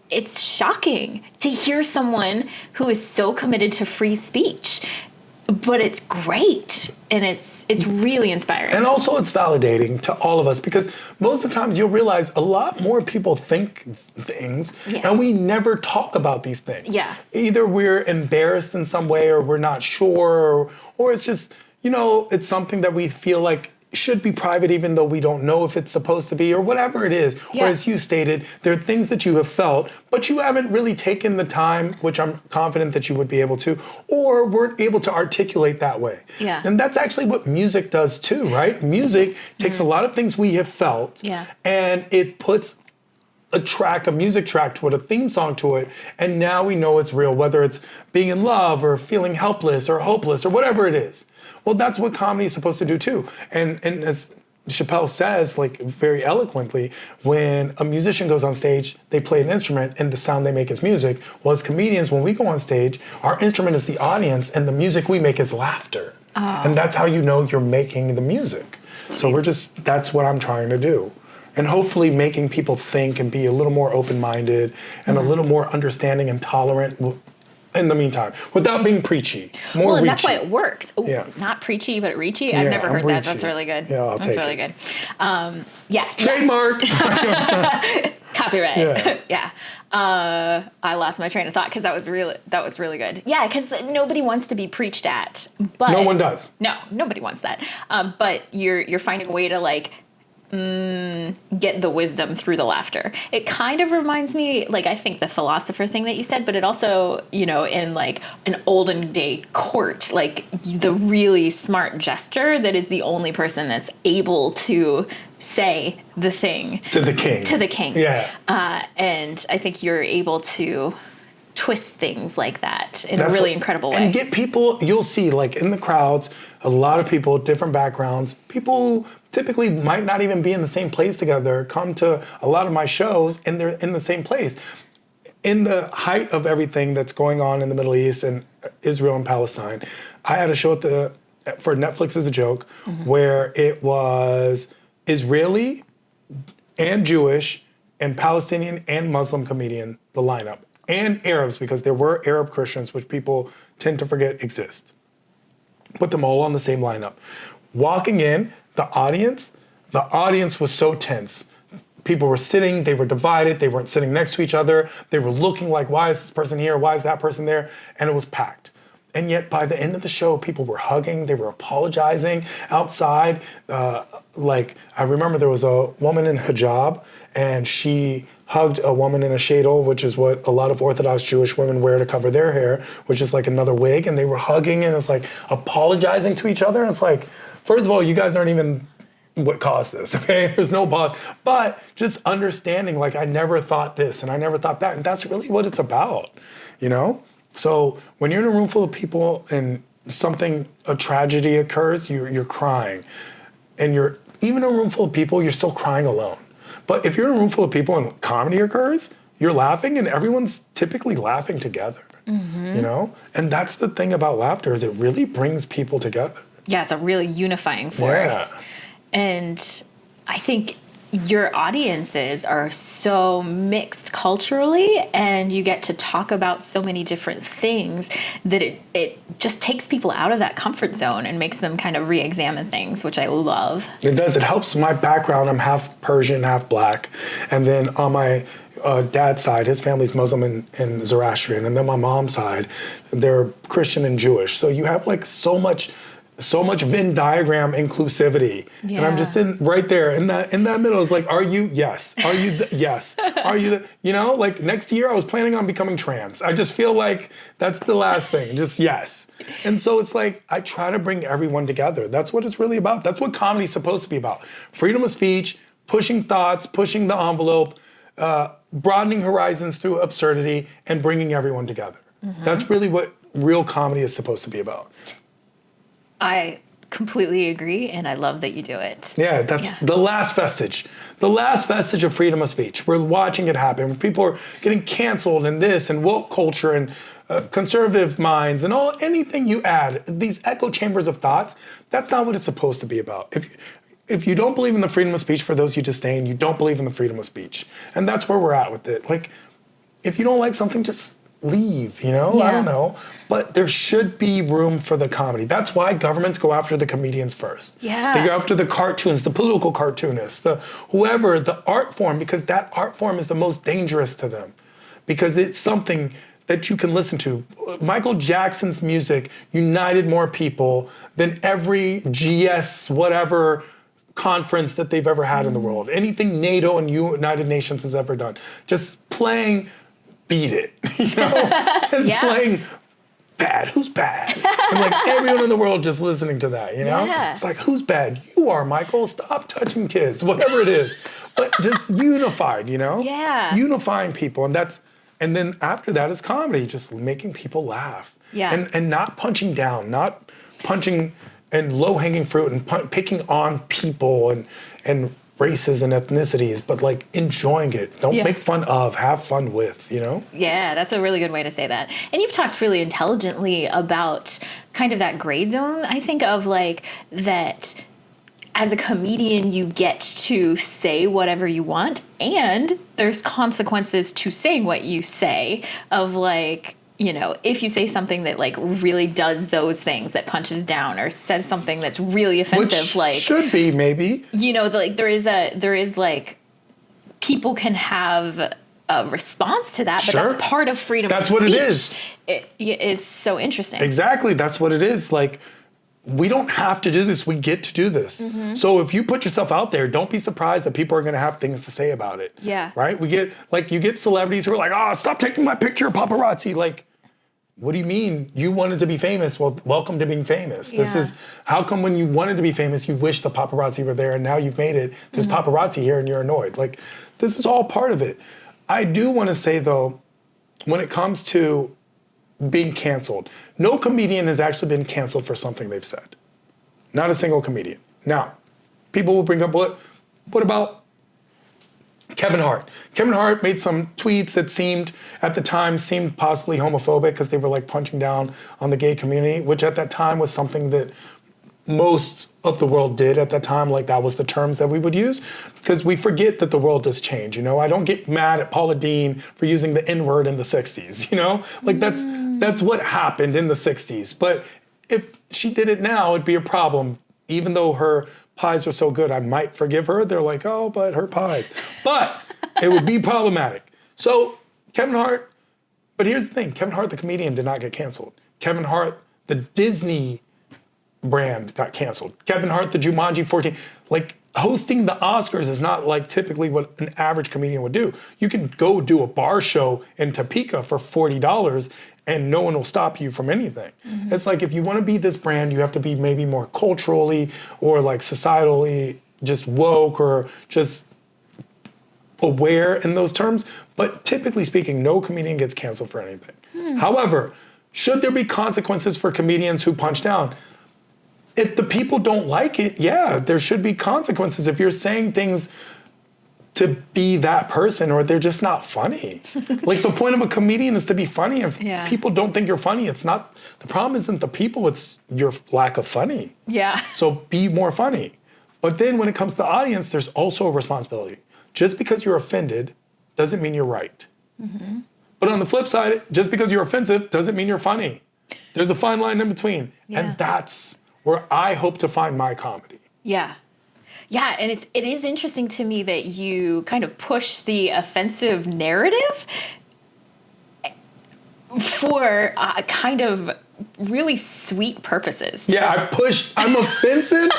Speaker 1: it's shocking to hear someone who is so committed to free speech, but it's great, and it's really inspiring.
Speaker 2: And also it's validating to all of us, because most of the times you'll realize a lot more people think things, and we never talk about these things.
Speaker 1: Yeah.
Speaker 2: Either we're embarrassed in some way, or we're not sure, or it's just, it's something that we feel like should be private, even though we don't know if it's supposed to be, or whatever it is.
Speaker 1: Yeah.
Speaker 2: Or as you stated, there are things that you have felt, but you haven't really taken the time, which I'm confident that you would be able to, or weren't able to articulate that way.
Speaker 1: Yeah.
Speaker 2: And that's actually what music does too, right? Music takes a lot of things we have felt, and it puts a music track to it, a theme song to it, and now we know it's real, whether it's being in love or feeling helpless or hopeless or whatever it is. Well, that's what comedy is supposed to do too. And as Chappelle says, like, very eloquently, when a musician goes on stage, they play an instrument and the sound they make is music. Well, as comedians, when we go on stage, our instrument is the audience and the music we make is laughter. Oh. And that's how you know you're making the music. So that's what I'm trying to do. And hopefully making people think and be a little more open-minded and a little more understanding and tolerant in the meantime, without being preachy. More
Speaker 1: and
Speaker 2: reachy.
Speaker 1: that's why it works. Ooh,
Speaker 2: yeah.
Speaker 1: Not preachy, but reachy. I've never heard that. That's really good.
Speaker 2: Yeah,
Speaker 1: That's really good.
Speaker 2: Trademark.
Speaker 1: copyright.
Speaker 2: Yeah.
Speaker 1: Yeah. I lost my train of thought because that was really good. Yeah, because nobody wants to be preached at, but
Speaker 2: No one does.
Speaker 1: No, nobody wants that. But you're finding a way to like get the wisdom through the laughter. It kind of reminds me, like, I think the philosopher thing that you said, but it also, you know, in like an olden day court, like the really smart jester that is the only person that's able to say the thing
Speaker 2: To the king. Yeah.
Speaker 1: and I think you're able to twist things like that in a really incredible way.
Speaker 2: And get people, you'll see, like in the crowds, a lot of people, different backgrounds, people who typically might not even be in the same place together, come to a lot of my shows and they're in the same place. In the height of everything that's going on in the Middle East and Israel and Palestine, I had a show for Netflix as a joke, where it was Israeli and Jewish and Palestinian and Muslim comedian, the lineup. And Arabs, because there were Arab Christians, which people tend to forget exist. Put them all on the same lineup. Walking in, the audience was so tense. People were sitting, they were divided, they weren't sitting next to each other. They were looking like, why is this person here? Why is that person there? And it was packed. And yet by the end of the show, people were hugging, they were apologizing outside. Like, I remember there was a woman in hijab and she hugged a woman in a shadel, which is what a lot of Orthodox Jewish women wear to cover their hair, which is like another wig. And they were hugging and it's like apologizing to each other. And it's like, first of all, you guys aren't even what caused this, okay? There's no apology. But just understanding, like, I never thought this and I never thought that. And that's really what it's about, you know? So when you're in a room full of people and a tragedy occurs, you're crying. And you're even in a room full of people, you're still crying alone. But if you're in a room full of people and comedy occurs, you're laughing and everyone's typically laughing together, you know? And that's the thing about laughter is it really brings people together.
Speaker 1: Yeah, it's a really unifying force.
Speaker 2: Yeah.
Speaker 1: And I think your audiences are so mixed culturally and you get to talk about so many different things that it just takes people out of that comfort zone and makes them kind of re-examine things, which I love.
Speaker 2: It does. It helps my background. I'm half Persian, half black. And then on my dad's side, his family's Muslim and Zoroastrian. And then my mom's side, they're Christian and Jewish. So you have like so much Venn diagram inclusivity. Yeah. And I'm just right there in that middle. It's like, are you? Yes. Are you? Yes. Are you? You know, like next year I was planning on becoming trans. I just feel like that's the last thing. Just yes. And so it's like, I try to bring everyone together. That's what it's really about. That's what comedy's supposed to be about. Freedom of speech, pushing thoughts, pushing the envelope, broadening horizons through absurdity, and bringing everyone together. That's really what real comedy is supposed to be about.
Speaker 1: I completely agree, and I love that you do it.
Speaker 2: Yeah, that's the last vestige of freedom of speech. We're watching it happen. People are getting canceled and this and woke culture and conservative minds and anything you add, these echo chambers of thoughts, that's not what it's supposed to be about. If you don't believe in the freedom of speech, for those you disdain, you don't believe in the freedom of speech. And that's where we're at with it. Like, if you don't like something, just leave, you know?
Speaker 1: Yeah.
Speaker 2: I don't know. But there should be room for the comedy. That's why governments go after the comedians first.
Speaker 1: Yeah.
Speaker 2: They go after the cartoons, the political cartoonists, the art form, because that art form is the most dangerous to them. Because it's something that you can listen to. Michael Jackson's music united more people than every GS whatever conference that they've ever had in the world. Anything NATO and United Nations has ever done. Just playing Beat It, you know? Just playing Bad. Who's bad? And like everyone in the world just listening to that, you know?
Speaker 1: Yeah.
Speaker 2: It's like, who's bad? You are, Michael. Stop touching kids, whatever it is. But just unified, you know?
Speaker 1: Yeah.
Speaker 2: Unifying people. And then after that is comedy, just making people laugh.
Speaker 1: Yeah.
Speaker 2: And not punching down, not punching and low-hanging fruit and picking on people and races and ethnicities, but like enjoying it. Don't make fun of, have fun with, you know?
Speaker 1: Yeah, that's a really good way to say that. And you've talked really intelligently about kind of that gray zone, I think, of like that as a comedian, you get to say whatever you want, and there's consequences to saying what you say of like, you know, if you say something that like really does those things, that punches down or says something that's really offensive,
Speaker 2: Which
Speaker 1: like
Speaker 2: should be maybe,
Speaker 1: you know, like there is like people can have a response to that, but
Speaker 2: Sure.
Speaker 1: that's part of freedom
Speaker 2: That's
Speaker 1: of speech.
Speaker 2: what it is.
Speaker 1: It is so interesting.
Speaker 2: Exactly. That's what it is. Like, we don't have to do this. We get to do this. So if you put yourself out there, don't be surprised that people are going to have things to say about it.
Speaker 1: Yeah.
Speaker 2: Right? You get celebrities who are like, oh, stop taking my picture, paparazzi. Like, what do you mean? You wanted to be famous? Well, welcome to being famous. This is, how come when you wanted to be famous, you wish the paparazzi were there and now you've made it, there's paparazzi here and you're annoyed. Like, this is all part of it. I do want to say though, when it comes to being canceled, no comedian has actually been canceled for something they've said. Not a single comedian. Now, people will bring up, what about Kevin Hart? Kevin Hart made some tweets that at the time seemed possibly homophobic because they were like punching down on the gay community, which at that time was something that most of the world did at that time. Like, that was the terms that we would use, because we forget that the world does change. I don't get mad at Paula Deen for using the N-word in the 60s, Like, that's what happened in the 60s. But if she did it now, it'd be a problem. Even though her pies are so good, I might forgive her. They're like, oh, but her pies. But it would be problematic. So Kevin Hart, but here's the thing. Kevin Hart, the comedian, did not get canceled. Kevin Hart, the Disney brand, got canceled. Kevin Hart, the Jumanji 14, like, hosting the Oscars is not like typically what an average comedian would do. You can go do a bar show in Topeka for $40 and no one will stop you from anything. It's like, if you want to be this brand, you have to be maybe more culturally or like societally just woke or just aware in those terms. But typically speaking, no comedian gets canceled for anything. However, should there be consequences for comedians who punch down? If the people don't like it, yeah, there should be consequences. If you're saying things to be that person or they're just not funny. Like, the point of a comedian is to be funny. If people don't think you're funny, it's not, the problem isn't the people, it's your lack of funny.
Speaker 1: Yeah.
Speaker 2: So be more funny. But then when it comes to the audience, there's also a responsibility. Just because you're offended doesn't mean you're right. But on the flip side, just because you're offensive doesn't mean you're funny. There's a fine line in between. And that's where I hope to find my comedy.
Speaker 1: Yeah. Yeah, and it is interesting to me that you kind of push the offensive narrative for kind of really sweet purposes.
Speaker 2: Yeah, I'm offensive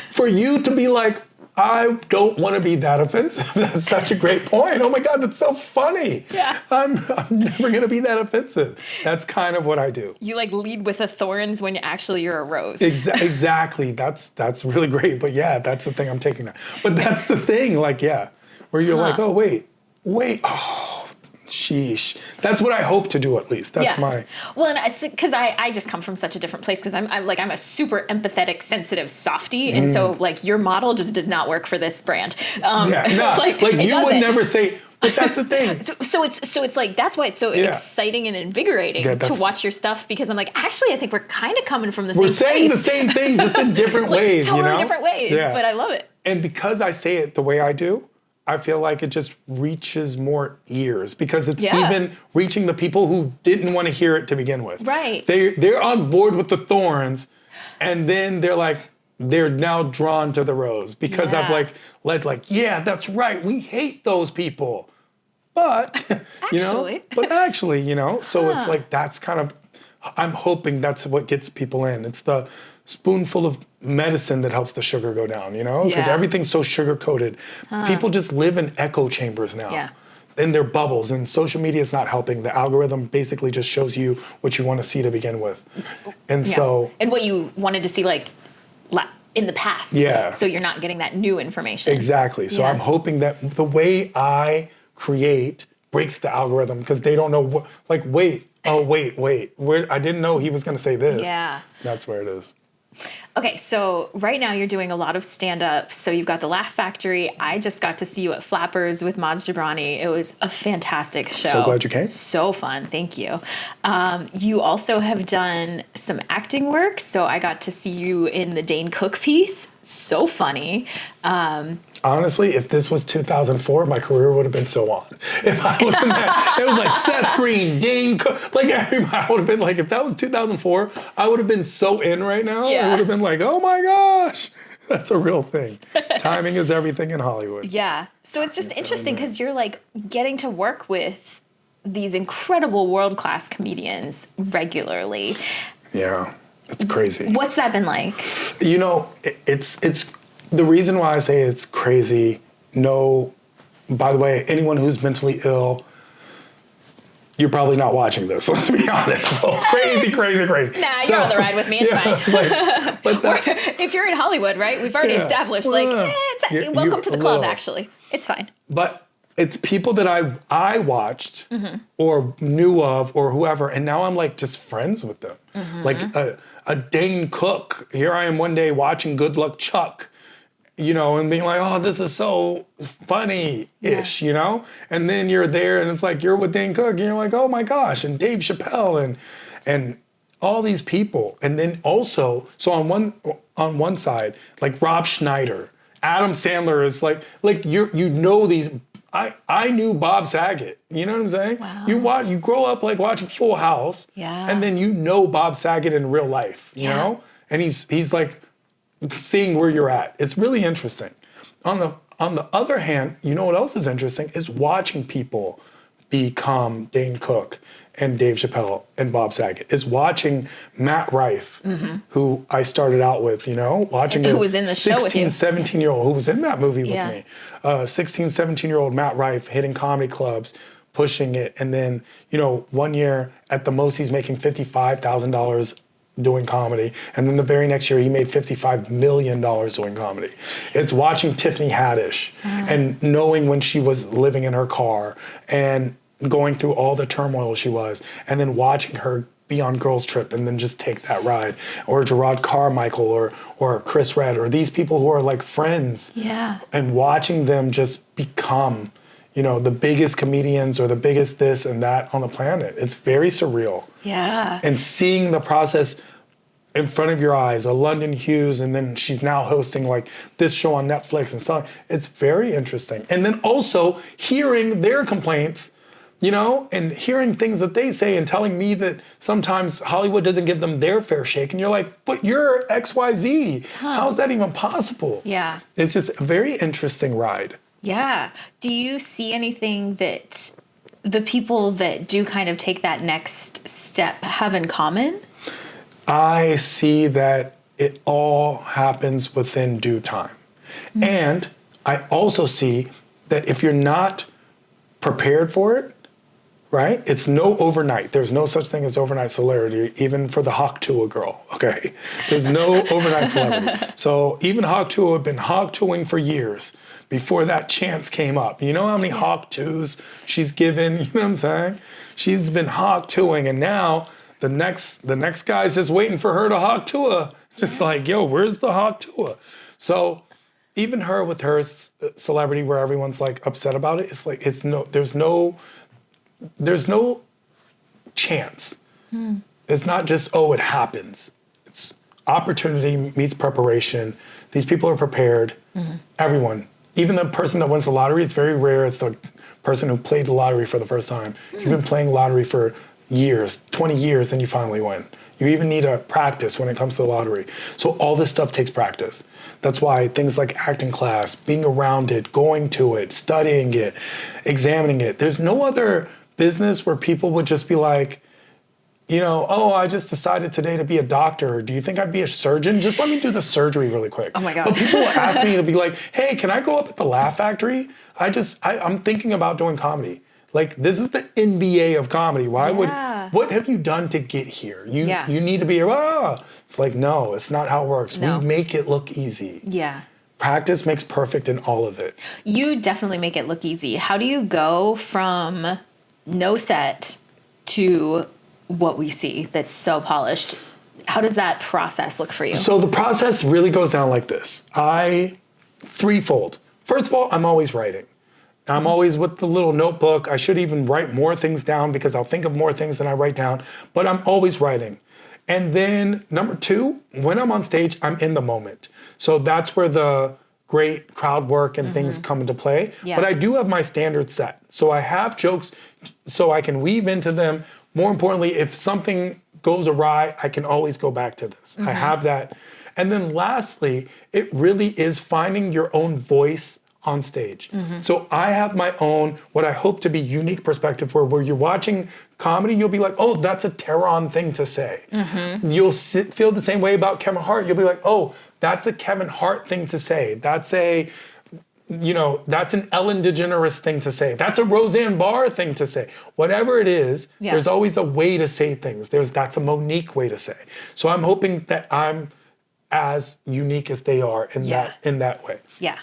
Speaker 2: for you to be like, I don't want to be that offensive. That's such a great point. Oh my God, that's so funny.
Speaker 1: Yeah.
Speaker 2: I'm never going to be that offensive. That's kind of what I do.
Speaker 1: You like lead with the thorns when actually you're a rose.
Speaker 2: Exactly. That's really great. But yeah, that's the thing, I'm taking that. But that's the thing, like, yeah, where you're like, oh, wait, oh, sheesh. That's what I hope to do, at least. That's my...
Speaker 1: Well, and because I just come from such a different place, because I'm a super empathetic, sensitive softie, and so like your model just does not work for this brand.
Speaker 2: Like you would never say. But that's the thing.
Speaker 1: So it's like, that's why it's so exciting and invigorating to watch your stuff, because I'm like, actually, I think we're kind of coming from the same place. We're saying
Speaker 2: the same thing, just in different ways.
Speaker 1: Totally different ways. Yeah. But I love it.
Speaker 2: And because I say it the way I do, I feel like it just reaches more ears, because it's even reaching the people who didn't want to hear it to begin with.
Speaker 1: Right.
Speaker 2: They're on board with the thorns, and then they're now drawn to the rose, because I've led that's right, we hate those people. But actually, so it's like, that's kind of, I'm hoping that's what gets people in. It's the spoonful of medicine that helps the sugar go down, because everything's so sugar coated. People just live in echo chambers now. In their bubbles, and social media is not helping. The algorithm basically just shows you what you want to see to begin with. And so,
Speaker 1: and what you wanted to see, like, in the past.
Speaker 2: Yeah.
Speaker 1: So you're not getting that new information.
Speaker 2: Exactly. So I'm hoping that the way I create breaks the algorithm, because they don't know what, like, wait, I didn't know he was going to say this.
Speaker 1: Yeah.
Speaker 2: That's where it is.
Speaker 1: Okay, so right now you're doing a lot of stand-up. So you've got the Laugh Factory. I just got to see you at Flappers with Maz Jobrani. It was a fantastic show.
Speaker 2: So glad you came.
Speaker 1: So fun, thank you. You also have done some acting work. So I got to see you in the Dane Cook piece. So funny.
Speaker 2: Honestly, if this was 2004, my career would have been so on. If I was in that, it was like Seth Green, Dane Cook, like everybody, I would have been like, if that was 2004, I would have been so in right now.
Speaker 1: Yeah.
Speaker 2: I would have been like, oh my gosh, That's a real thing. Timing is everything in Hollywood.
Speaker 1: Yeah. So it's just interesting because you're like getting to work with these incredible world-class comedians regularly.
Speaker 2: Yeah, it's crazy.
Speaker 1: What's that been like?
Speaker 2: You know, it's the reason why I say it's crazy. No, by the way, anyone who's mentally ill, you're probably not watching this. Let's be honest. So crazy.
Speaker 1: Nah, you're on the ride with me. It's fine.
Speaker 2: But
Speaker 1: if you're in Hollywood, right? We've already established, welcome to the club. Actually, it's fine.
Speaker 2: But it's people that I watched or knew of or whoever, and now I'm like just friends with them. Like a Dane Cook. Here I am one day watching Good Luck Chuck, you know, and being like, oh, this is so funny-ish, you know? And then you're there and it's like you're with Dane Cook and you're like, oh my gosh, and Dave Chappelle and all these people. And then also, so on one side, like Rob Schneider, Adam Sandler is like you know these. I knew Bob Saget. You know what I'm saying?
Speaker 1: Wow.
Speaker 2: You grow up like watching Full House, and then you know Bob Saget in real life. You know, and he's like seeing where you're at. It's really interesting. On the other hand, you know what else is interesting is watching people become Dane Cook and Dave Chappelle and Bob Saget, is watching Matt Rife, who I started out with, you know, watching
Speaker 1: who was in the show with you.
Speaker 2: 17-year-old who was in that movie with me. 17-year-old Matt Rife hitting comedy clubs, pushing it. And then, you know, one year at the most he's making $55,000 doing comedy. And then the very next year he made $55 million doing comedy. It's watching Tiffany Haddish and knowing when she was living in her car and going through all the turmoil she was, and then watching her be on Girls Trip and then just take that ride, or Gerard Carmichael or Chris Redd, or these people who are like friends, and watching them just become, you know, the biggest comedians or the biggest this and that on the planet. It's very surreal. Yeah. And seeing the process in front of your eyes, a London Hughes, and then she's now hosting like this show on Netflix and so on. It's very interesting. And then also hearing their complaints, you know, and hearing things that they say and telling me that sometimes Hollywood doesn't give them their fair shake. And you're like, but you're XYZ. How is that even possible? Yeah. It's just a very interesting ride.
Speaker 1: Yeah. Do you see anything that the people that do kind of take that next step have in common?
Speaker 2: I see that it all happens within due time. And I also see that if you're not prepared for it, right? It's no overnight. There's no such thing as overnight celebrity, even for the Hawk Tuah girl, okay? There's no overnight celebrity. So even Hawk Tuah had been Hawk Tuahing for years before that chance came up. You know how many Hawk Tuahs she's given? You know what I'm saying? She's been Hawk Tuahing, and now the next guy's just waiting for her to Hawk Tuah. Just like, yo, where's the Hawk Tuah? So even her with her celebrity where everyone's like upset about it, it's like, there's no chance. It's not just, oh, it happens. It's opportunity meets preparation. These people are prepared. Everyone, even the person that wins the lottery, it's very rare. It's the person who played the lottery for the first time. You've been playing lottery for years, 20 years, then you finally win. You even need a practice when it comes to the lottery. So all this stuff takes practice. That's why things like acting class, being around it, going to it, studying it, examining it. There's no other business where people would just be like, you know, oh, I just decided today to be a doctor. Do you think I'd be a surgeon? Just let me do the surgery really quick. Oh my God. But people will ask me to be like, hey, can I go up at the Laugh Factory? I'm thinking about doing comedy. Like, this is the NBA of comedy. What have you done to get here? You need to be, It's like, no, it's not how it works. No. We make it look easy. Yeah. Practice makes perfect in all of it.
Speaker 1: You definitely make it look easy. How do you go from no set to what we see that's so polished? How does that process look for you?
Speaker 2: So the process really goes down like this. Threefold. First of all, I'm always writing. I'm always with the little notebook. I should even write more things down because I'll think of more things than I write down, but I'm always writing. And then number two, when I'm on stage, I'm in the moment. So that's where the great crowd work and things come into play. Yeah. But I do have my standard set. So I have jokes so I can weave into them. More importantly, if something goes awry, I can always go back to this. I have that. And then lastly, it really is finding your own voice on stage. So I have my own, what I hope to be unique perspective where you're watching comedy, you'll be like, oh, that's a Tehran thing to say. You'll feel the same way about Kevin Hart. You'll be like, oh, that's a Kevin Hart thing to say. That's a, that's an Ellen DeGeneres thing to say. That's a Roseanne Barr thing to say. Whatever it is, there's always a way to say things. That's a Monique way to say. So I'm hoping that I'm as unique as they are in that way.
Speaker 1: Yeah.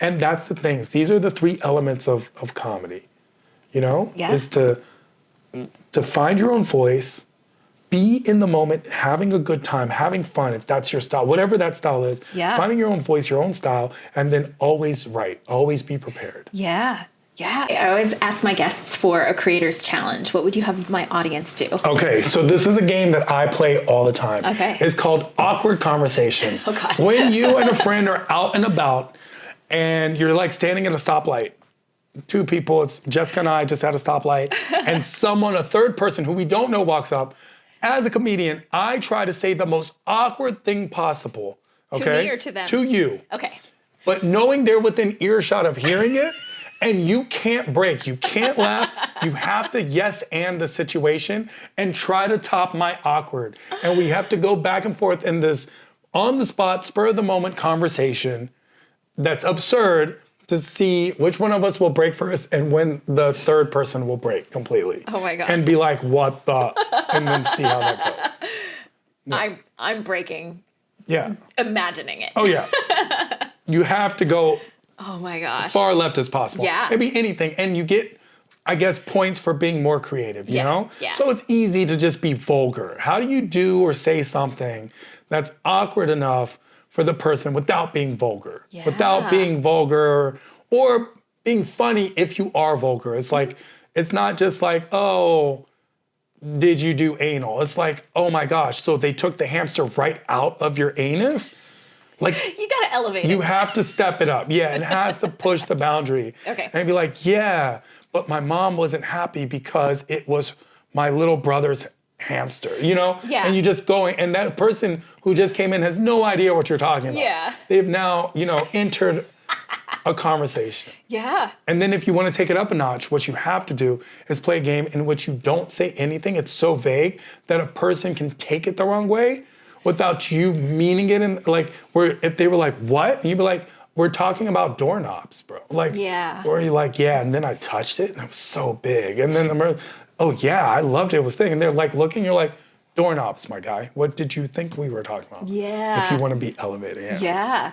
Speaker 2: And that's the things. These are the three elements of comedy, is to find your own voice, be in the moment, having a good time, having fun, if that's your style, whatever that style is, finding your own voice, your own style, and then always write, always be prepared.
Speaker 1: Yeah. Yeah. I always ask my guests for a creator's challenge. What would you have my audience do?
Speaker 2: Okay, so this is a game that I play all the time.
Speaker 1: Okay.
Speaker 2: It's called Awkward Conversations.
Speaker 1: Oh, God.
Speaker 2: When you and a friend are out and about and you're like standing at a stoplight, two people, it's Jessica and I just at a stoplight, and a third person who we don't know walks up. As a comedian, I try to say the most awkward thing possible. Okay?
Speaker 1: To me or to them?
Speaker 2: To you.
Speaker 1: Okay.
Speaker 2: But knowing they're within earshot of hearing it, and you can't break, you can't laugh, you have to yes and the situation and try to top my awkward. And we have to go back and forth in this on the spot, spur of the moment conversation that's absurd to see which one of us will break first and when the third person will break completely.
Speaker 1: Oh my God.
Speaker 2: And be like, what the? And then see how that goes.
Speaker 1: Yeah. I'm breaking.
Speaker 2: Yeah.
Speaker 1: Imagining it.
Speaker 2: Oh yeah. You have to go
Speaker 1: oh my gosh.
Speaker 2: as far left as possible.
Speaker 1: Yeah.
Speaker 2: Maybe anything. And you get, I guess, points for being more creative, you know?
Speaker 1: Yeah.
Speaker 2: So it's easy to just be vulgar. How do you do or say something that's awkward enough for the person without being vulgar?
Speaker 1: Yeah.
Speaker 2: Without being vulgar or being funny if you are vulgar. It's like, it's not just like, oh, did you do anal? It's like, oh my gosh, so they took the hamster right out of your anus? Like,
Speaker 1: you gotta elevate it.
Speaker 2: You have to step it up. Yeah, it has to push the boundary.
Speaker 1: Okay.
Speaker 2: And be like, yeah, but my mom wasn't happy because it was my little brother's hamster, Yeah. And you just going, and that person who just came in has no idea what you're talking about.
Speaker 1: Yeah.
Speaker 2: They've now, entered a conversation.
Speaker 1: Yeah.
Speaker 2: And then if you want to take it up a notch, what you have to do is play a game in which you don't say anything. It's so vague that a person can take it the wrong way without you meaning it. And like, where if they were like, what? And you'd be like, we're talking about doorknobs, bro. Like, or you're like, yeah, and then I touched it and it was so big. And then oh yeah, I loved it, it was thick. And they're like looking, you're like, doorknobs, my guy. What did you think we were talking about?
Speaker 1: Yeah.
Speaker 2: If you want to be elevated.
Speaker 1: Yeah.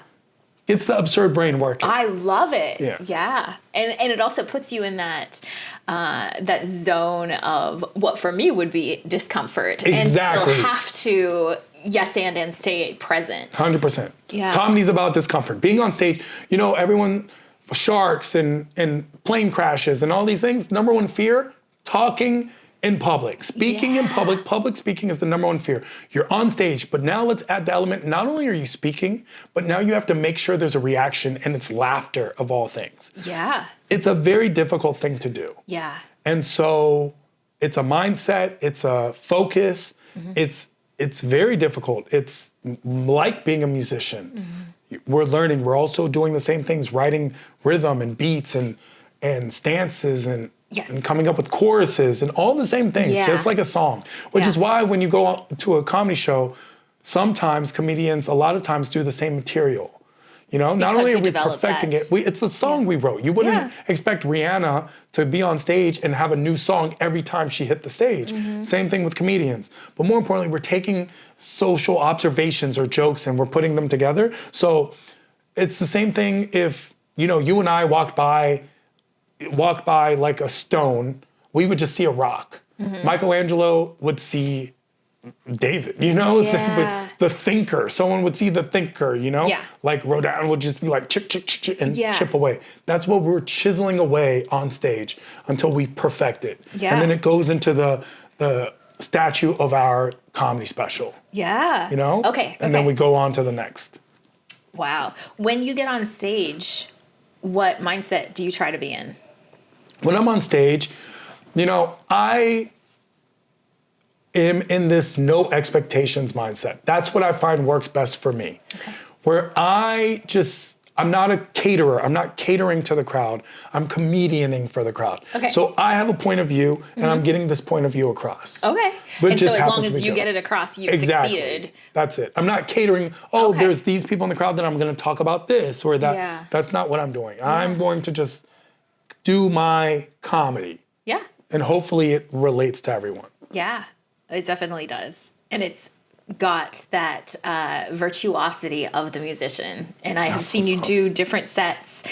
Speaker 2: It's the absurd brain working.
Speaker 1: I love it.
Speaker 2: Yeah.
Speaker 1: Yeah. And it also puts you in that that zone of what for me would be discomfort.
Speaker 2: Exactly.
Speaker 1: And still have to yes and stay present.
Speaker 2: 100%.
Speaker 1: Yeah.
Speaker 2: Comedy's about discomfort. Being on stage, everyone, sharks and plane crashes and all these things, number one fear, talking in public. Speaking in public speaking is the number one fear. You're on stage, but now let's add the element, not only are you speaking, but now you have to make sure there's a reaction and it's laughter of all things.
Speaker 1: Yeah.
Speaker 2: It's a very difficult thing to do.
Speaker 1: Yeah.
Speaker 2: And so it's a mindset, it's a focus, it's very difficult. It's like being a musician. We're learning, we're also doing the same things, writing rhythm and beats and stances and coming up with choruses and all the same things, just like a song. Which is why when you go out to a comedy show, sometimes comedians, a lot of times do the same material. Not only are we perfecting it, it's a song we wrote. You wouldn't expect Rihanna to be on stage and have a new song every time she hit the stage. Same thing with comedians. But more importantly, we're taking social observations or jokes and we're putting them together. So it's the same thing if, you and I walked by like a stone, we would just see a rock. Michelangelo would see David, the thinker. Someone would see the thinker, like Rodin would just be like chip, chip, chip, chip, and chip away. That's what we're chiseling away on stage until we perfect it. And then it goes into the statue of our comedy special.
Speaker 1: Yeah. Okay.
Speaker 2: And then we go on to the next.
Speaker 1: Wow. When you get on stage, what mindset do you try to be in? When
Speaker 2: I'm on stage, am in this no expectations mindset. That's what I find works best for me.
Speaker 1: Okay.
Speaker 2: Where I'm not a caterer. I'm not catering to the crowd. I'm comedianing for the crowd.
Speaker 1: Okay.
Speaker 2: So I have a point of view, and I'm getting this point of view across.
Speaker 1: Okay.
Speaker 2: But
Speaker 1: And so
Speaker 2: just
Speaker 1: as long
Speaker 2: happens to
Speaker 1: as
Speaker 2: be
Speaker 1: you get
Speaker 2: jokes.
Speaker 1: it across, you've
Speaker 2: Exactly.
Speaker 1: succeeded.
Speaker 2: That's it. I'm not catering,
Speaker 1: Okay.
Speaker 2: there's these people in the crowd that I'm going to talk about this or that.
Speaker 1: Yeah.
Speaker 2: That's not what I'm doing. I'm going to just do my comedy.
Speaker 1: Yeah.
Speaker 2: And hopefully it relates to everyone.
Speaker 1: Yeah, it definitely does. And it's got that virtuosity of the musician. And I have seen you do different sets,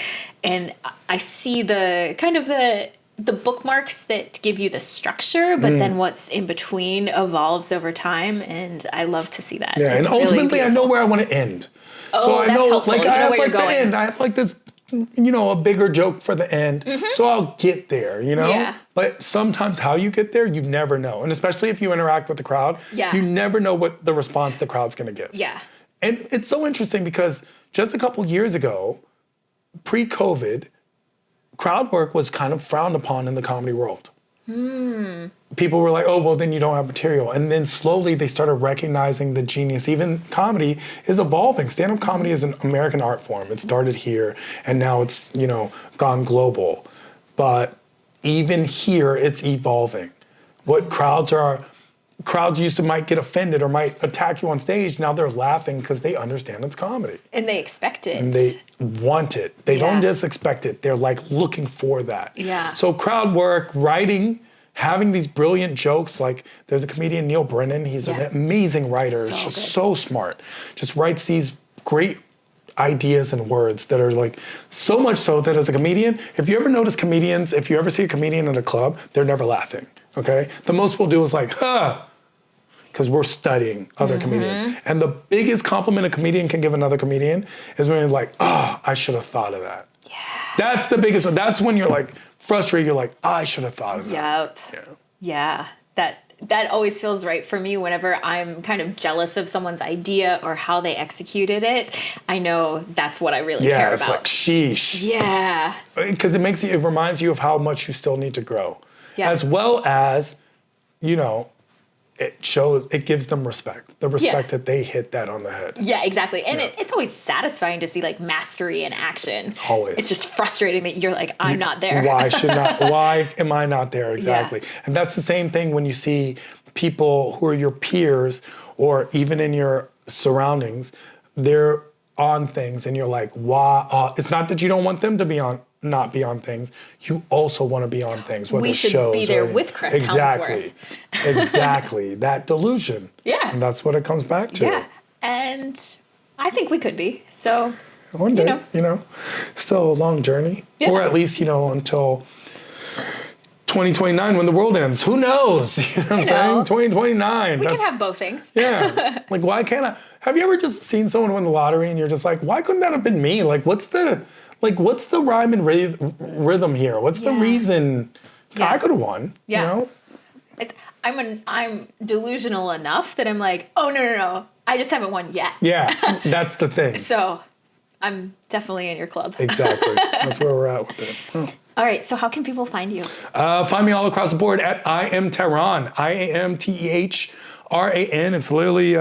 Speaker 1: and I see the kind of the bookmarks that give you the structure, but then what's in between evolves over time, and I love to see that.
Speaker 2: Yeah,
Speaker 1: It's
Speaker 2: and ultimately I know where I want to end.
Speaker 1: Oh,
Speaker 2: I
Speaker 1: that's
Speaker 2: know,
Speaker 1: helpful.
Speaker 2: like,
Speaker 1: You
Speaker 2: I
Speaker 1: know
Speaker 2: have
Speaker 1: where
Speaker 2: like
Speaker 1: you're
Speaker 2: the
Speaker 1: going.
Speaker 2: end. I have like this, a bigger joke for the end. So I'll get there,
Speaker 1: Yeah.
Speaker 2: But sometimes how you get there, you never know. And especially if you interact with the crowd, you never know what the response the crowd's going to give.
Speaker 1: Yeah.
Speaker 2: And it's so interesting because just a couple years ago, pre-COVID, crowd work was kind of frowned upon in the comedy world. People were like, oh, well, then you don't have material. And then slowly they started recognizing the genius. Even comedy is evolving. Stand-up comedy is an American art form. It started here, and now it's, gone global. But even here, it's evolving. What crowds used to might get offended or might attack you on stage. Now they're laughing because they understand it's comedy.
Speaker 1: And they expect it.
Speaker 2: And they want it. They don't just expect it. They're like looking for that.
Speaker 1: Yeah.
Speaker 2: So crowd work, writing, having these brilliant jokes. Like there's a comedian, Neil Brennan. He's an amazing writer. He's just so smart. Just writes these great ideas and words that are like so much so that as a comedian, if you ever notice comedians, if you ever see a comedian in a club, they're never laughing. Okay? The most we'll do is like, because we're studying other comedians. And the biggest compliment a comedian can give another comedian is when you're like, I should have thought of that. Yeah. That's the biggest one. That's when you're like frustrated. You're like, I should have thought of that.
Speaker 1: Yep. Yeah. That always feels right for me whenever I'm kind of jealous of someone's idea or how they executed it. I know that's what I really care about.
Speaker 2: Yeah, it's like, sheesh.
Speaker 1: Yeah.
Speaker 2: Because it reminds you of how much you still need to grow.
Speaker 1: Yeah.
Speaker 2: As well as, it gives them respect. The respect that they hit that on the head.
Speaker 1: Yeah, exactly. And it's always satisfying to see like mastery in action.
Speaker 2: Always.
Speaker 1: It's just frustrating that you're like, I'm not there.
Speaker 2: Why am I not there? Exactly.
Speaker 1: Yeah.
Speaker 2: And that's the same thing when you see people who are your peers or even in your surroundings, they're on things and you're like, why? It's not that you don't want them to not be on things. You also want to be on things, whether
Speaker 1: We
Speaker 2: it's
Speaker 1: should
Speaker 2: shows
Speaker 1: be there
Speaker 2: or
Speaker 1: with Chris
Speaker 2: exactly.
Speaker 1: Helmsworth.
Speaker 2: Exactly. That delusion.
Speaker 1: Yeah.
Speaker 2: And that's what it comes back to.
Speaker 1: Yeah. And I think we could be. So,
Speaker 2: one day, still a long journey.
Speaker 1: Yeah.
Speaker 2: Or at least, until 2029 when the world ends. Who knows? You know what I'm saying? 2029.
Speaker 1: We can have both things.
Speaker 2: Yeah. Like, why can't I? Have you ever just seen someone win the lottery and you're just like, why couldn't that have been me? Like, what's the rhyme and rhythm here? What's the reason?
Speaker 1: Yeah.
Speaker 2: I could have won.
Speaker 1: Yeah. I'm delusional enough that I'm like, oh, no. I just haven't won yet.
Speaker 2: Yeah, that's the thing.
Speaker 1: So I'm definitely in your club.
Speaker 2: Exactly. That's where we're at with it. Oh.
Speaker 1: All right. So how can people find you?
Speaker 2: Find me all across the board at I am Tehran. IAMTEHRAN. It's literally,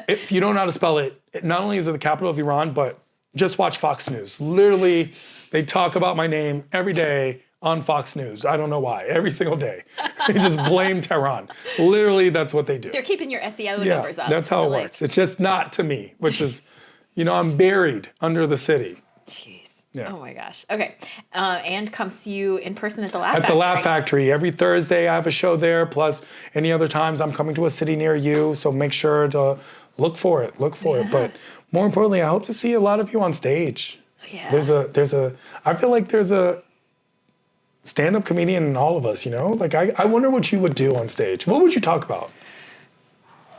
Speaker 2: if you don't know how to spell it, not only is it the capital of Iran, but just watch Fox News. Literally, they talk about my name every day on Fox News. I don't know why. Every single day. They just blame Tehran. Literally, that's what they do.
Speaker 1: They're keeping your SEO numbers up.
Speaker 2: That's how it works. It's just not to me, which is, I'm buried under the city.
Speaker 1: Jeez.
Speaker 2: Yeah.
Speaker 1: Oh my gosh. Okay. And come see you in person at the Laugh Factory.
Speaker 2: At the Laugh Factory. Every Thursday I have a show there, plus any other times I'm coming to a city near you, so make sure to look for it. But more importantly, I hope to see a lot of you on stage.
Speaker 1: Yeah.
Speaker 2: I feel like there's a stand-up comedian in all of us, Like, I wonder what you would do on stage. What would you talk about?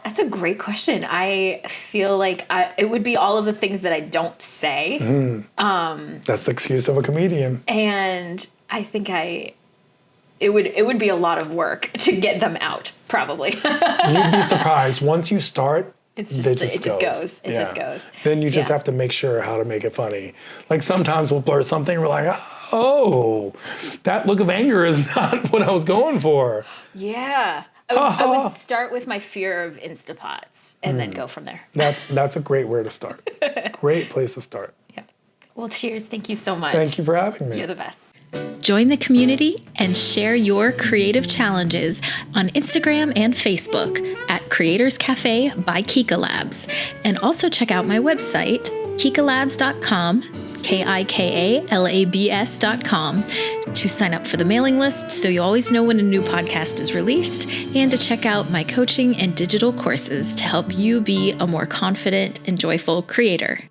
Speaker 1: That's a great question. I feel like it would be all of the things that I don't say.
Speaker 2: That's the excuse of a comedian.
Speaker 1: And I think it would be a lot of work to get them out, probably.
Speaker 2: You'd be surprised. Once you start, it
Speaker 1: just goes.
Speaker 2: Then you just have to make sure how to make it funny. Like sometimes we'll blur something and we're like, oh, that look of anger is not what I was going for.
Speaker 1: Yeah. I would start with my fear of Instapots and then go from there.
Speaker 2: That's a great where to start. Great place to start.
Speaker 1: Yeah. Well, cheers. Thank you so much.
Speaker 2: Thank you for having me.
Speaker 1: You're the best. Join the community and share your creative challenges on Instagram and Facebook at Creators Cafe by Kika Labs. And also check out my website, kikalabs.com, KIKALABS.com, to sign up for the mailing list so you always know when a new podcast is released, and to check out my coaching and digital courses to help you be a more confident and joyful creator.